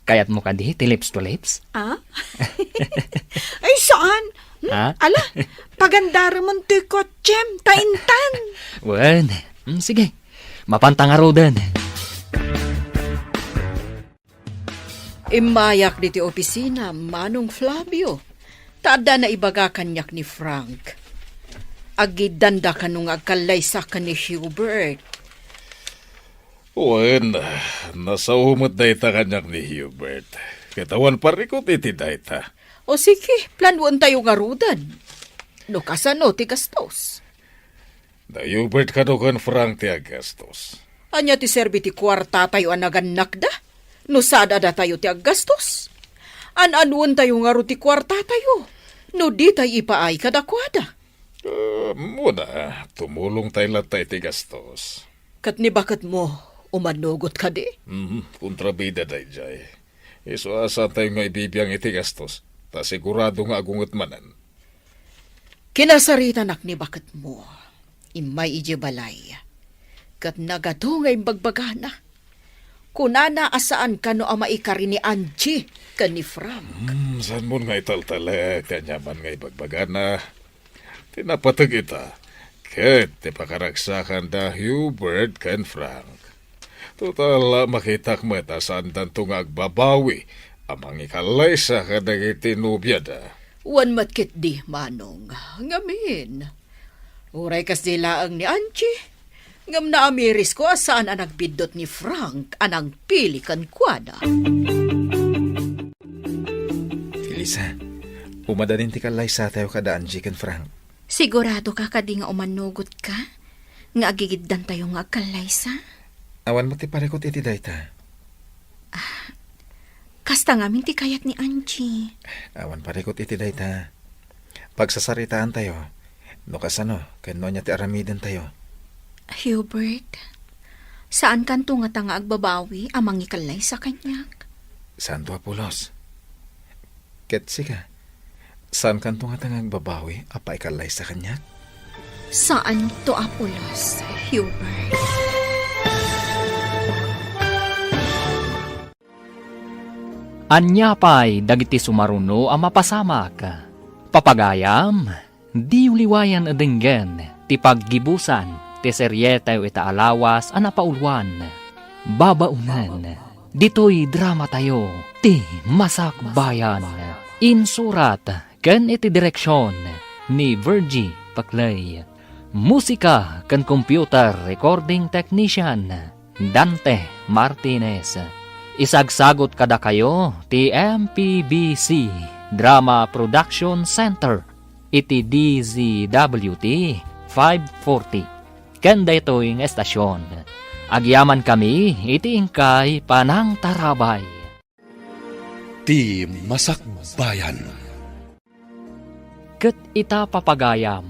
Kayat mo ka di, ti lips to lips? Ay, saan? Ala, pagandara mo ti kotsem, taintan. Wen, sige, mapantangaro din. Imayak di ti opisina, Manong Flavio. Tada na ibaga kanyak ni Frank. Agidanda ka nung agkalaysa ka ni Hubert. Wen, nasa umot dayta kanyak ni Hubert. Katawan parikot iti dayta. O sige, planuan tayo nga rudan. No kasano ti gastos. Da Hubert kanukan Frank ti agastos. Anya ti serbi ti kwarta tayo anaganak da? No sada da tayo ti aggastos. An-anuan tayo nga ro ti kwarta tayo. No di tayo ipaay kadakwada. Muna, tumulong tayo latay ti gastos. Kat ni bakit mo umanugot ka di? Kontrabida day jay. Iso asa tayo nga ibibiyang iti gastos. Ta sigurado nga agungot manan. Kinasarita nak ni bakit mo. Imay iji balay. Kat nagato nga imbagbagana. Kunana asaan ka no ama ikari ni Angie ka ni Frank. Saan mo nga italtala, kanyaman nga ibagbagana. Tinapatag ita, ket ti pakaragsakan da Hubert ken Frank. Total makitak mo ita saan danto nga agbabawi, amang ikalaysa ka dagiti nubya da. Wan matkit di, Manong. Ngamin. Uray kas dilaang ni Angie. Ngam na amiris ko asaan ang nagbidot ni Frank anang pili kan kwada. Elisa, umadanin ti kalaysa tayo kada Angie ken Frank. Sigurado ka kadi nga umanugot ka? Nga agigiddan tayo nga agkalaysa? Awan mo ti parikot iti dayta. Kasta ngamin ti kayat ni Angie. Awan parikot iti dayta. Pagsasaritaan tayo, no kasano, ken no niya ti aramidan tayo. Hubert, saan kanto nga tanga agbabawi amang ikalay sa kanyak? Santo Apolos. Ket sika, saan kanto nga tanga agbabawi apa ikalay sa kanyak? Saan to Apolos, Hubert? Anya pa'y dagiti sumaruno ang mapasamak. Papagayam, di uliwayan adenggen, ti paggibusan, ti seryeta ita alawas ang napaulwan. Babaunan, Dito'y drama tayo, ti Masakbayan. Insurat, ken iti direksyon ni Virgie Paclay. Musika ken computer recording technician Dante Martinez. Isagsagot kada kayo ti MPBC Drama Production Center iti DZWT 540. Kanda ito'y estasyon. Agyaman kami iti ingkay Panang Tarabay. Ti Masakbayan. Ket ita papagayam,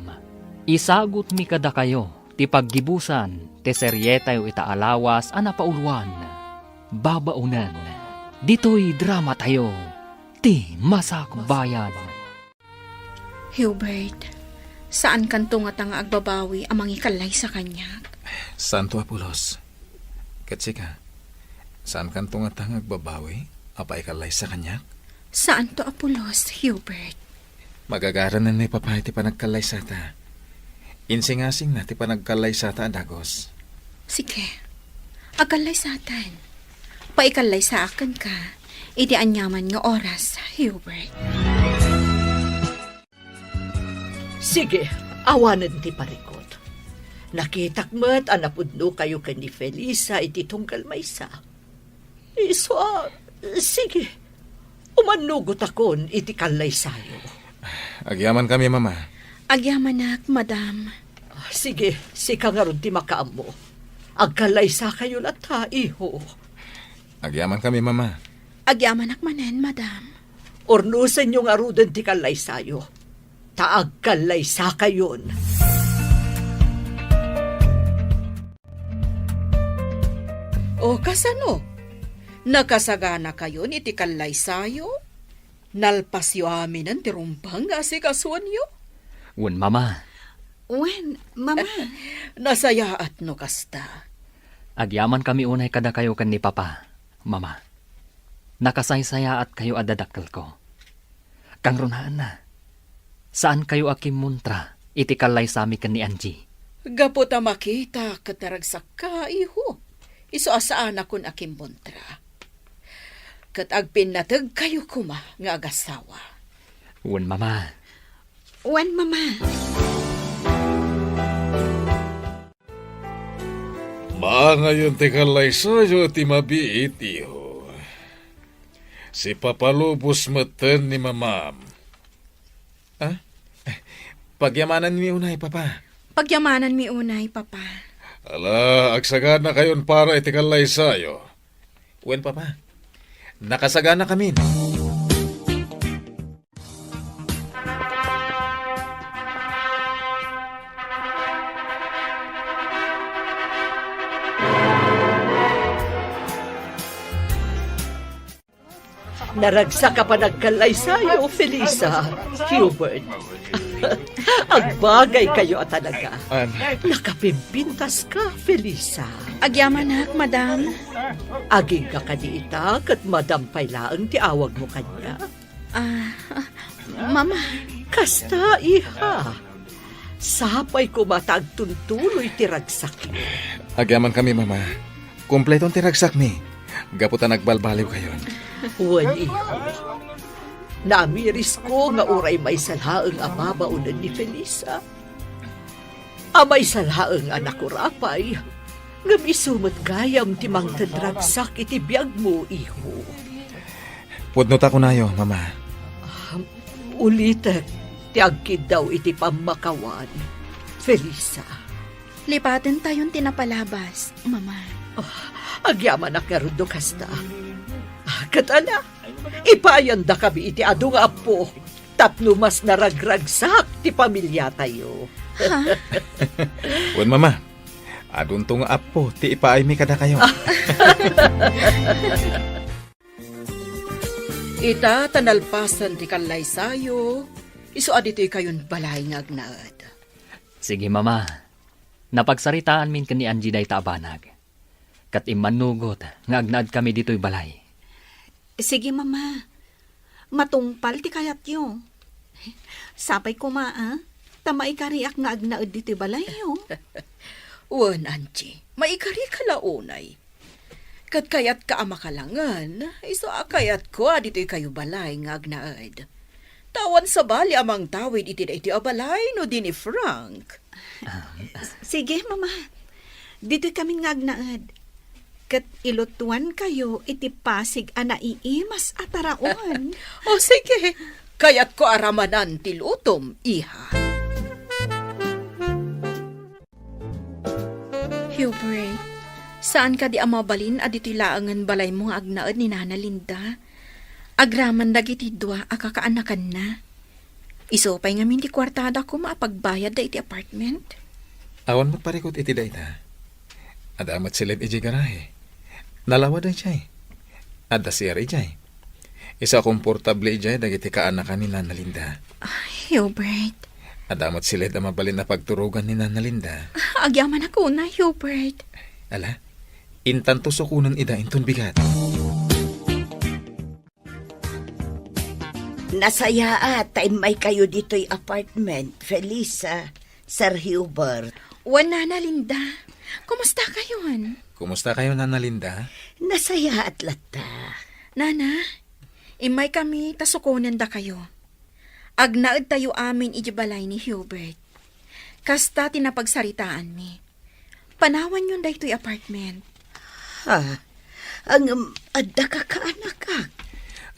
isagot mi kada kayo ti paggibusan ti seryetayo ita alawas a napauluan. Babaunan, dito'y drama tayo, ti Masakbayan. Hubert, saan kanto nga nga agbabawi ang mangikalay sa kanya? Santo Apolos. Katsika, saan kan tungatang agbabawi? Apay kalay sa kanya? Saan to Apolos, Hubert? Magagaran na ni papay ti panagkalay sa ta. Insingasing na ti panagkalay sa ta, Dagos. Sige, agalay sa atan. Paikalay sa akin ka, iti anyaman nga oras, Hubert. Sige, awanan ti parikot. Nakitak mo't anapudno kayo ni Felisa iti tunggal maysa. Iso, sige, umanugot akon iti kalay sayo. Agyaman kami, Mama. Agyamanak, madam. Sige, sika nga ron ti makaam mo. Agkalay sa kayo lata, iho. Agyaman kami, Mama. Agyamanak manen, madam. Ornusan yung arudan ti kalay sayo. Taag kalay sa kayon. O kasano? Nakasagana kayo ni ti kalay sayo? Nalpas yo amin ang tirumpang asikasuan yo? Wen mama, Wen, mama. Nasayaat no kasta. agyaman kami unay kada kayo kan ni Papa. Mama, nakasaysayaat kayo adadakkel ko. Kang runaan na, saan kayo akim muntra iti kalay sami kan ni Angie? Gaputa makita kataragsak ka, iho. Iso asaan akon akim montra. Kat agpinatag kayo kuma nga agasawa. Wen mama, Wen, mama. Ngayon ti kalay sayo ti mabiit, iho. Si papalubos meten ni mamam. Pagyamanan mi unay, Papa. Pagyamanan mi unay, Papa. Ala, agsagana kayon para iti kalay sayo. Wen, Papa. Nakasagana kami. Naragsa ka pa nagkalay sayo, Felisa, Hubert. Agbagay kayo at talaga. Nakapimpintas ka, Felisa. Agyamanak, madam. Aging ka kaniita kat madampay laang ti awag mo kanya. Mama. Kasta, iha. Sapay ko matagtuntuloy ti ragsak. Agyaman kami, Mama. Kompletong tiragsak mi. Gaputa nagbalbaliw kayon. Wan, iho. Namiris ko nga uray may salhaang amabaunan ni Felisa. Amay salhaang anak ko rapay. Nga misumot gayam ti mang tadragsak iti biyag mo, iho. Pudnot ako na yo, Mama. Ulitek, ti agkid daw iti pamakawan. Felisa. Lipatin tayong tinapalabas, Mama. Agyaman na karudo kasta. Katana, ipayan da kami iti adu nga apo. Tapno mas naragragsak ti pamilya tayo. Wen, Mama. Adun tong apo, ti ipaay mi kada kayo. Ita tanalpasan ti kalay sayo. Iso adito'y kayon balay nga agnaad. sige mama. Napagsaritaan min kan ni Angie day taabanag. Kat imanugot nga agnaad kami dito'y balay. Sige, mama. Matungpal ti kayat yo. Sapay ko tamay kariak nga agnaad dito balay yo. Wan, Angie, maikari ka launay. Kat kayat ka amakalangan, iso akayat ko dito'y kayo balay nga agnaad. Tawan sa bali amang tawid iti da iti abalay no din ni Frank. Sige, mama. Dito'y kami nga agnaad. Kat ilutuan kayo iti pasig anaiimas ataraon. O sige, kayat ko aramanan ti lutom, iha. Hubert, saan ka di amabalin adito'y laangan balay mo nga agnaad ni Nana Linda? Agraman dagiti dua akakaanakan na. Iso pa'y ngamin ti kwartada ko maapagbayad da iti apartment. Awan mo't parikot iti dayta. Adamat sila iti garahe. Nalawa da jay. Ada siyari jay. Isa komportable jay dagiti kaanakan ni Nana Linda. Hubert, Adamat sila da mabalin na pagturugan ni Nana Linda. agyaman ako na, Hubert. Ala, intanto sukunan ida inton bigat. Nasaya at may kayo dito'y apartment, Felisa, Sir Hubert. Nana Linda, kumusta kayon? Kumusta kayo, Nana Linda? Nasaya at lata. Nana, imay kami tasukunan da kayo. Agnaad tayo amin ijibalay ni Hubert. Kasta tinapagsaritaan mi. Panawan yun da ito'y apartment. Ha? Ang adda ka kaanakak.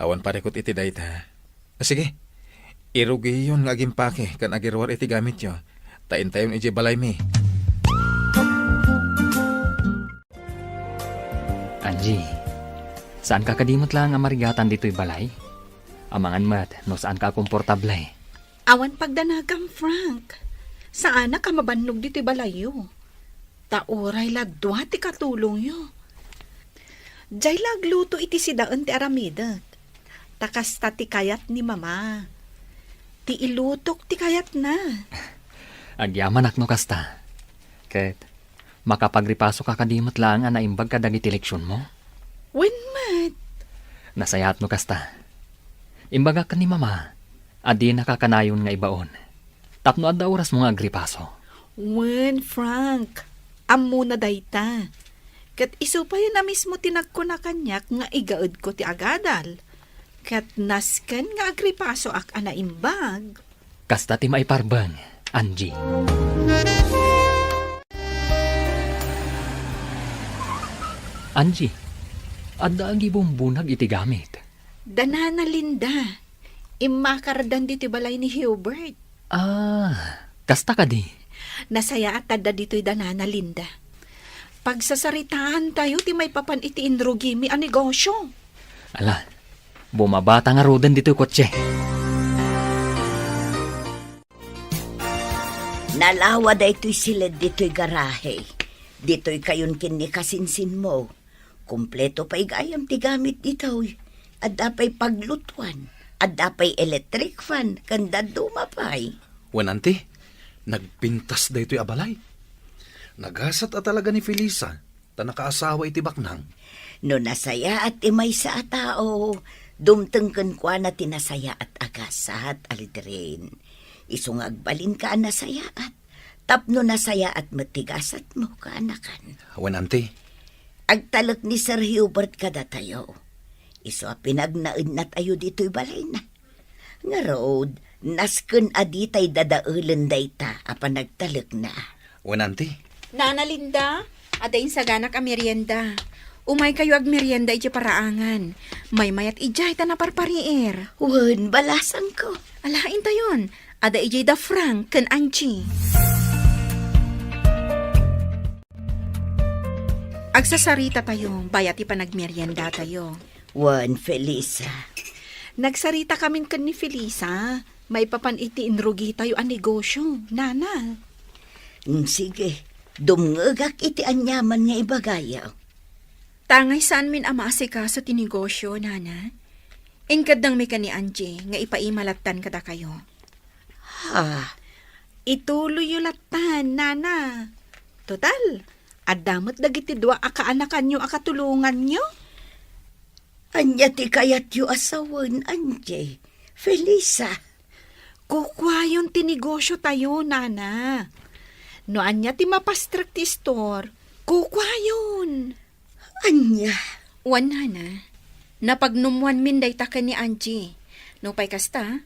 Awan parikot iti dayta. Sige, irugi yun nga agimpake kan agirwar iti gamit yo. Tain tayon iti balay mi. Angie, saan ka kadimot lang ang marigatan dito'y balay? Amangan mat, no saan ka komportable? Awan pagdanagam, Frank. Saan ka mabannog dito'y balayo? Tauray ladwa ti katulong yo. Diyay lagluto iti sidaan ti aramida. Takas ta ti kayat ni mama. Ti ilutok ti kayat na. Agyaman akno kasta. Ket, makapagripaso ka kadimot lang ang naimbag ka dagiti leksyon mo? When mat? Nasayat no kasta. Imbaga ka ni mama, adi nakakanayon nga ibaon. Tapno adda oras mo nga agripaso. When, Frank? Amo na dayta. Kat iso pa yun na mismo tinagko na kanyak nga igaad ko ti agadal. Kat nasken nga agripaso ak anaimbag. Kasta ti maiparbang, Angie. Angie, adda ang ibumbunag iti gamit. Danana Linda. Imakardan dito balay ni Hubert. Kasta ka di. Nasaya at tada dito'y danana Linda. Pagsasaritaan tayo ti may papan iti indrugimi a negosyo. Ala, bumabata nga roden dito'y kotse. Nalawa da ito'y silid dito'y garahe. Dito'y kayon kini kasinsin mo. Kumpleto pa'y gayam ti gamit dito'y. Adda pa'y paglutuan. Adda pa'y electric fan. Kanda dumapay. Wanante, nagpintas da ito'y abalay. Nagasat at talaga ni Felisa, ta nakaasawa iti baknang. No nasaya at imay sa tao, dumtengken kwa na tinasaya at agasat alidrin. Isong agbalin ka nasaya at tapno nasaya at matigasat mo ka anakan. Wanante, Agtalak ni Sir Hubert kada tayo. Iso a pinagnaid na tayo dito'y balay na. Nga road, nasken aditay dadaulen dayta a panagtalak na. wanante, Nana Linda, adain sa ganak a merienda. Umay kayo ag merienda iti paraangan. May mayat ijay ta na parparier. Wen, balasan ko. Alain tayon. Ada ijay da Frank ken Angie. Agsasarita tayo, bayat ipanagmerienda tayo. Wen, Felisa. Nagsarita kamin kan ni Felisa. May papan iti inrugi tayo a negosyo. Nana. Sige, dumngagak iti anyaman nga ibagayaw. Tangay saan min amasika sa tinegosyo, Nana? Ingkad nang may ka ni Angie, nga ipaimalatan kada kayo. Ha? Ituloy yung latan, Nana. Total, adamot dagiti dua akaanakan nyo akatulungan nyo. Anya ti kayat yu asawan, Anje. Felisa. Kukwa yung tinegosyo tayo, Nana. No anya ti mapastrak ti store, kukwa yun. Anya, Wan na. Napagnumuan min day ta ka ni Angie. No pay kasta,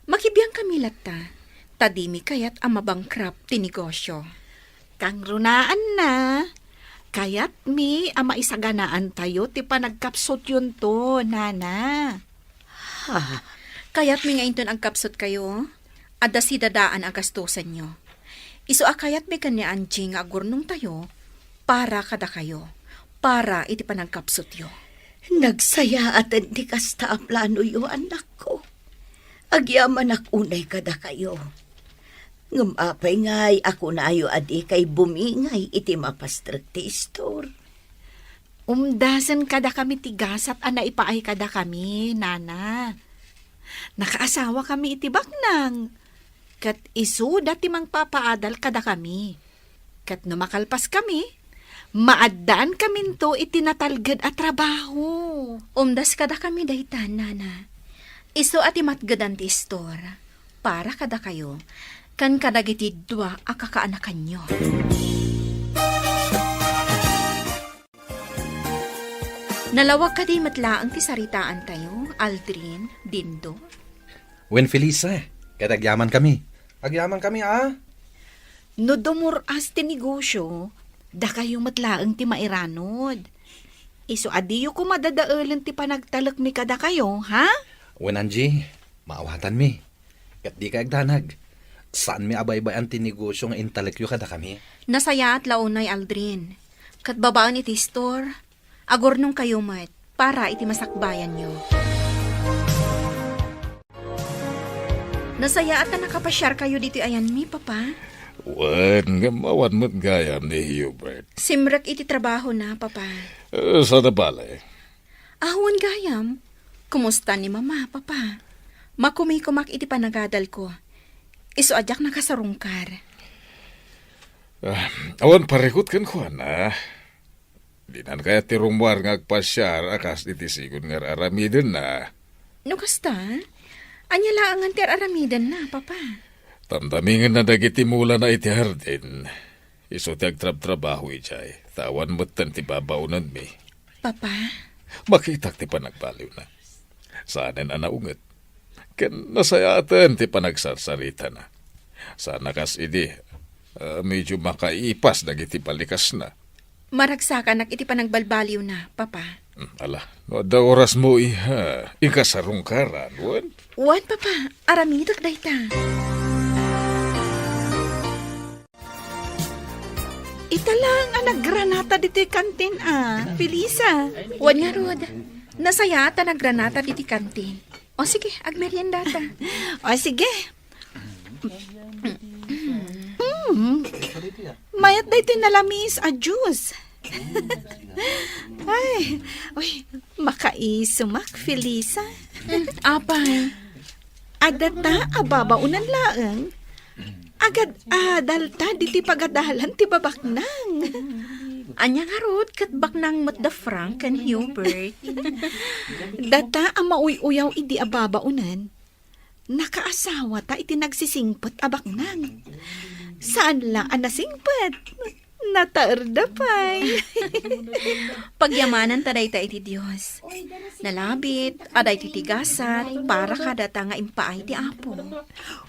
makibiyang kami latta. Tadimi kayat ang mabangkrap ti negosyo. Kang runaan na. Kayat mi ama isaganaan tayo ti panagkapsot yun to, nana. Kayat mi nga inton ang kapsot kayo, adda si dadaan ang gastusan nyo. Iso akayat mi kanya Angie nga agurnong tayo, para kada kayo, para iti panagkapsot yo. nagsaya at hindi kasta ang plano yo, anak ko. Agyaman unay kada kayo. Ngumapay ngay, ako na ayo adi kay bumingay iti mapastrak ti store. Umdasan kada kami tigasat ana ipaay kada kami, nana. Nakaasawa kami iti baknang. Kat isu dati mang papaadal kada kami. Kat numakalpas kami, maadaan kami to itinatalgad at trabaho. Umdas kada kami daytan, nana. Iso ati matgadan ti store, para kada kayo, kan kadagiti dua akakaanakan nyo. Nalawag ka di matlaang ti saritaan tayo, Aldrin, Dindo. Wen Felisa, kadagyaman kami. Agyaman kami, No dumuras ti negosyo, da kayong matlaang ti mairanod. Iso adiyo ko madadaalan ti panagtalak mi kada kayo, ha? Wen Angie, maawatan mi. Kat di ka agdanag. Saan mi abay-bay ang tinegosyo nga intalekyo kada kami? Nasaya at launay, Aldrin. Kat babaan iti store, agor nung kayo mat, para iti masakbayan nyo. Nasaya at na nakapasyar kayo dito ayan mi, papa. Wan, gamawan mo't gayam ni Hubert. Simrak iti trabaho na, papa. Sa nabala Ahwan gayam. Kumusta ni mama, papa? Makumikumak iti panagadal ko. Iso adyak nakasarungkar. Awan parikot kan ko na. Di nan kaya ti rumwar nga agpasyar akas iti sigon nga aramiden na. No kasta? Anya laangan ti aramidan na, papa. Tamtamingan na dagiti mula na iti hardin. Iso ti agtrab-trabaho ijay. Tawan mo't tan ti babaunan mi. Papa? Makitak ti panagbaliw na. Saanen anaunget. Ken nasayatan ti panagsarsarita na. Sana kas idi, medyo makaipas dagiti palikas na. Maragsakan iti panagbalbaliw na, papa. Ala, no da oras mo iha, ikasarungkaran, wan? Wan, papa. Aramidak dayta. Italang ang naggranata dito kantin, Felisa. Wan nga, Rod. Nasaya at naggranata diti kantin. O sige, agmerienda ta. O sige. Mayat da ito nalamis a juice. Ay, uy, makaisumak, Felisa. Apay. Adata, ababaunan laang. Agad adalta, diti pagadalan, ti babaknang. Anya nga, Rod, kat baknang mat da Frank and Hubert. Data, ang mauy-uyaw idi ababaunan. Nakaasawa ta iti nagsisingpot abaknang. Saan lang ang nasingpot? Nataarda pa'y. Pagyamanan taday ta iti Diyos. Nalabit, aday titigasat, para kadata nga impaay ti Apo.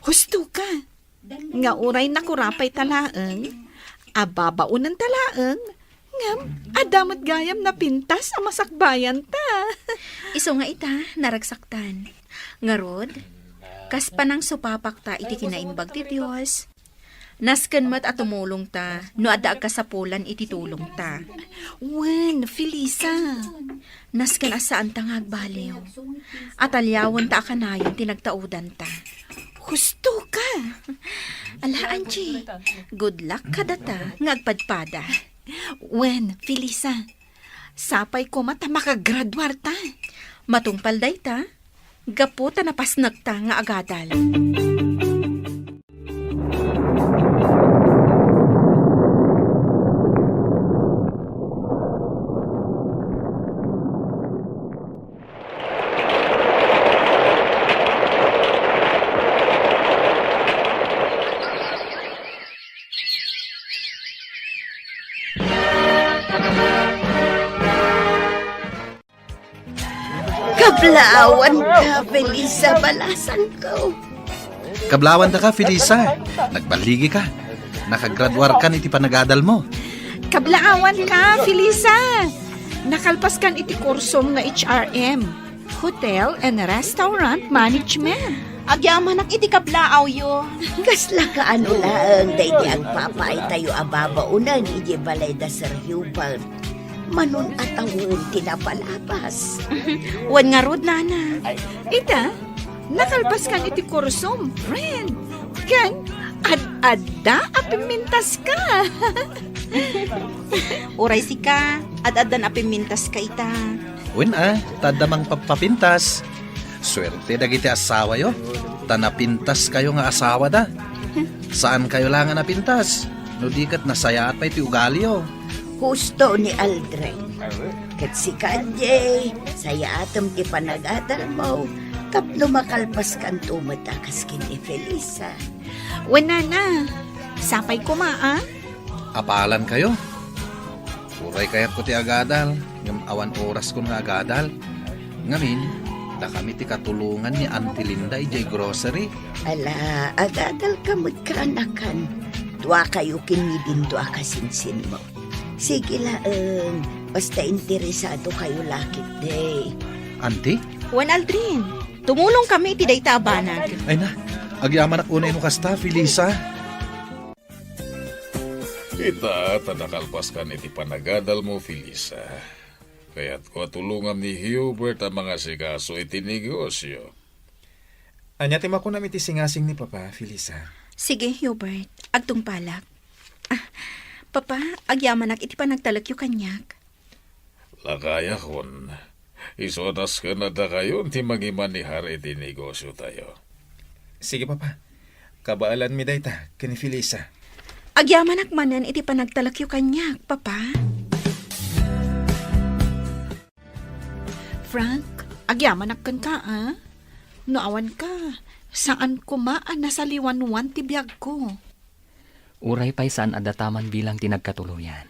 Husto ka. Nga uray nakurapay talaang. Ababaunan talaang. Ngam, adamat gayam na pintas ang masakbayan ta. Iso nga ita, naragsaktan. Ngarod, kas panang supapak ta iti kinaimbag ti Diyos. Nasken mat at tumulong ta, no adda kasapulan iti tulong ta. Wen, Felisa. Nasken asaan ta nga agbaliw. At alyawon ta akanayon tinagtaudan ta. Husto ka. Ala, Angie, good luck kadata nga agpadpada. Wen, Felisa. Sapay ko mata makagradwar ta. Matungpal day ta, gapu ta napasnag ta nga agadal. Kablawan ka, Felisa, balasan ko. Kablawan da ka, Felisa. Nagbaligi ka. Nakagraduar ka iti panagadal mo. Kablaawan ka, Felisa. Nakalpas kan iti kursom nga HRM, Hotel and Restaurant Management. Agyamanak iti kablaaw yo. Kasla ka ano lang, day di agpapay tayo ababaunan, iji balay da Sir Hubert. Manon at awon tinapalapas. Wan nga rod, nana. Ita, nakalpas kan iti kursom, friend. Kan, ad-adda apimintas ka. Uray si ka, ad-adan apimintas ka ita. Wen tadamang papapintas. Swerte dagiti asawa yo. Tanapintas kayo nga asawa da. Saan kayo lang nga napintas? No dikat nasaya at pa iti ugali yo. Husto ni Aldrin. Kat si Kanye, saya atom ti panagadal mo. Tapno makalpas kan tumatakas kini Felisa. Wan, nana. Sapay ko ma, Apalan kayo. Uray kayat ko ti agadal. Ngam awan oras ko nga agadal. Ngamin, da kami ti katulungan ni Auntie Linda ijay grocery. Ala, agadal kamot kaanakan. Dua kayo kinidin dua kasinsin mo. Sige laeng, basta interesado kayo lakit day. Auntie? Wan Aldrin, tumulong kami iti dayta abanag. Ay na, agyaman ak unay mo kasta, Felisa. Kita tanakalpas ka iti panagadal mo, Felisa. Kaya't ko tulungan ni Hubert ang mga sigaso iti negosyo. Anya ti makunam iti singasing ni Papa, Felisa. Sige, Hubert, agtong palak. Papa, agyamanak iti panagtalak yu kanyak. Lakaya kon. Isodas ka na da kayo ti magimanihar iti negosyo tayo. Sige, Papa. Kabaalan mi dayta, kani Felisa. Agyamanak manan iti panagtalak yu kanyak, Papa. Frank, agyamanak kan ka, Noawan ka. Saan ko maan nasa liwanwan ti biyag ko? Uray pa'y saan adataman bilang tinagkatuluyan.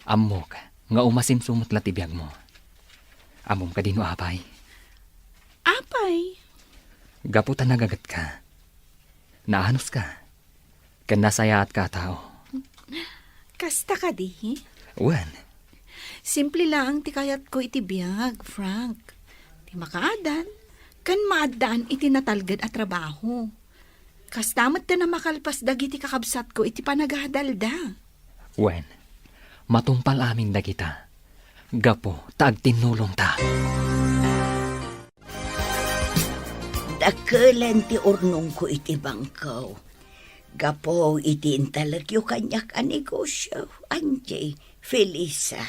Amok, nga umasim sumot latibiyag mo. Amom ka din apay. Apay? Gaputan nagagat ka. Naanos ka. Kan nasaya at katao. Kasta ka di? Wan, Simple lang ti kayat ko iti biyag, Frank. Ti makaadan, kan maadaan iti natalgad at trabaho. Kastamot na makalpas dagiti kakabsat ko iti panagadalda. wan, matumpal aming dagita. Gapo, taag tinulong ta. Dakelan ti urnong ko iti bangkaw. Gapo iti intalagyo kanyak a negosyo. Anjay, Felisa.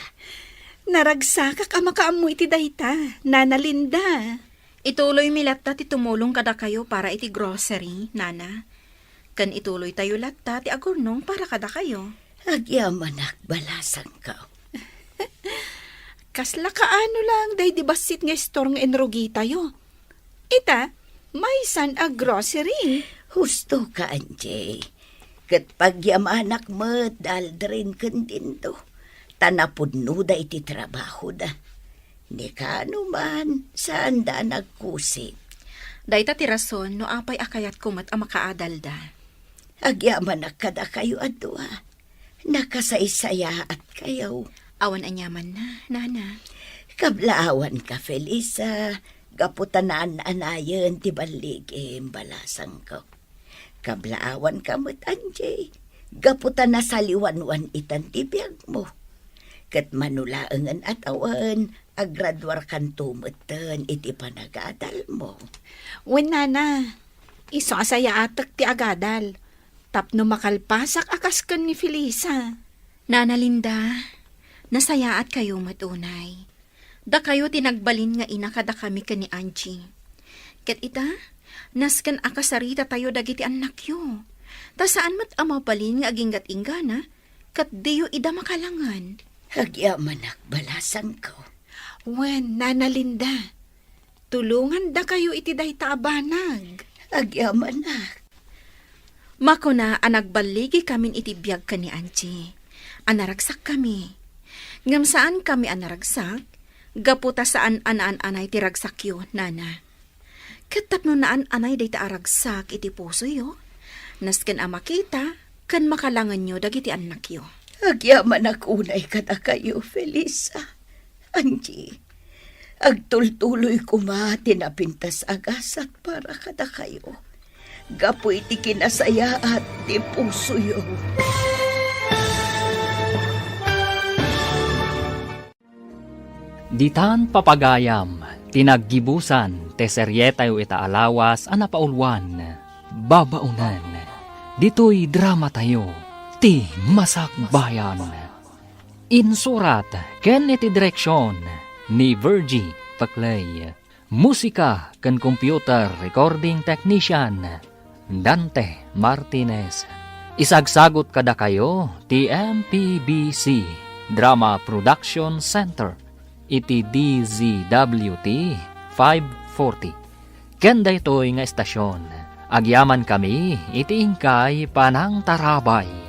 Naragsakak ama kaamo iti dayta, Nana Linda. Ituloy mi latta ti tumulong kada kayo para iti grocery, Nana. Kan ituloy tayo latta ti agurnong para kada kayo. Agyamanak balasan ka. Kasla kaano lang, day di basit nga store nga enrogi tayo. Ita, may san a grocery. Husto ka, Anjay. Kat pagyamanak mo, daldrin kan din to. Tanapod no da iti trabaho da. Ni kano man, saan da nagkusit. Dayta ti rason no apay akayat kumat a makaadalda. Agyamanak kada kayo adwa. Nakasaysaya at kayo. Awan anyaman na, Nana. Kablaawan ka, Felisa. Gaputanaan anayan ti baligim balasang ko. Kablaawan ka mo't, Anjay. Gaputan na saliwanwan itan ti biyag mo. Kat manulaangan at awan, agradwar kan tumutan iti panagadal mo. Wen, Nana, iso asaya atak ti agadal. Tapno makalpasak akas kan ni Felisa. Nana Linda, nasayaat kayo matunay. Da kayo tinagbalin nga ina kada kami ka ni Angie. Ket ita, nasken akasarita tayo dagiti anak yo. Ta saan mat amabalin nga aginggat ingana, kat diyo ida makalangan. Hagyamanak balasan ko. Wen, Nana Linda, tulungan da kayo iti dayta abanag. Hagyamanak. Mako na anagbaligi kamin iti biyag ka ni Angie. Anaragsak kami. Ngam saan kami anaragsak? Gaputa saan anaan-anay ti ragsakyo, nana. Katapno naan anay day ta aragsak iti puso yo. Nasken amakita, kan makalangan nyo dagiti anak yo. Agyaman akunay kada kayo, Felisa. Angie, agtultuloy kumati na pintas agasat para kada kayo. Gapoy ti kinasaya at ti puso yo. Ditan papagayam, tinaggibusan, te seryetayo itaalawas, anapaulwan, babaunan. Dito'y drama tayo, ti Masak Bayan. Insurat, ken iti direksyon, ni Virgie Paclay. Musika, ken computer recording technician, Dante Martinez. Isagsagot kada kayo, ti MPBC, Drama Production Center. Iti DZWT 540. Kenda ito'y nga estasyon. Agyaman kami, iti ingkay panang tarabay.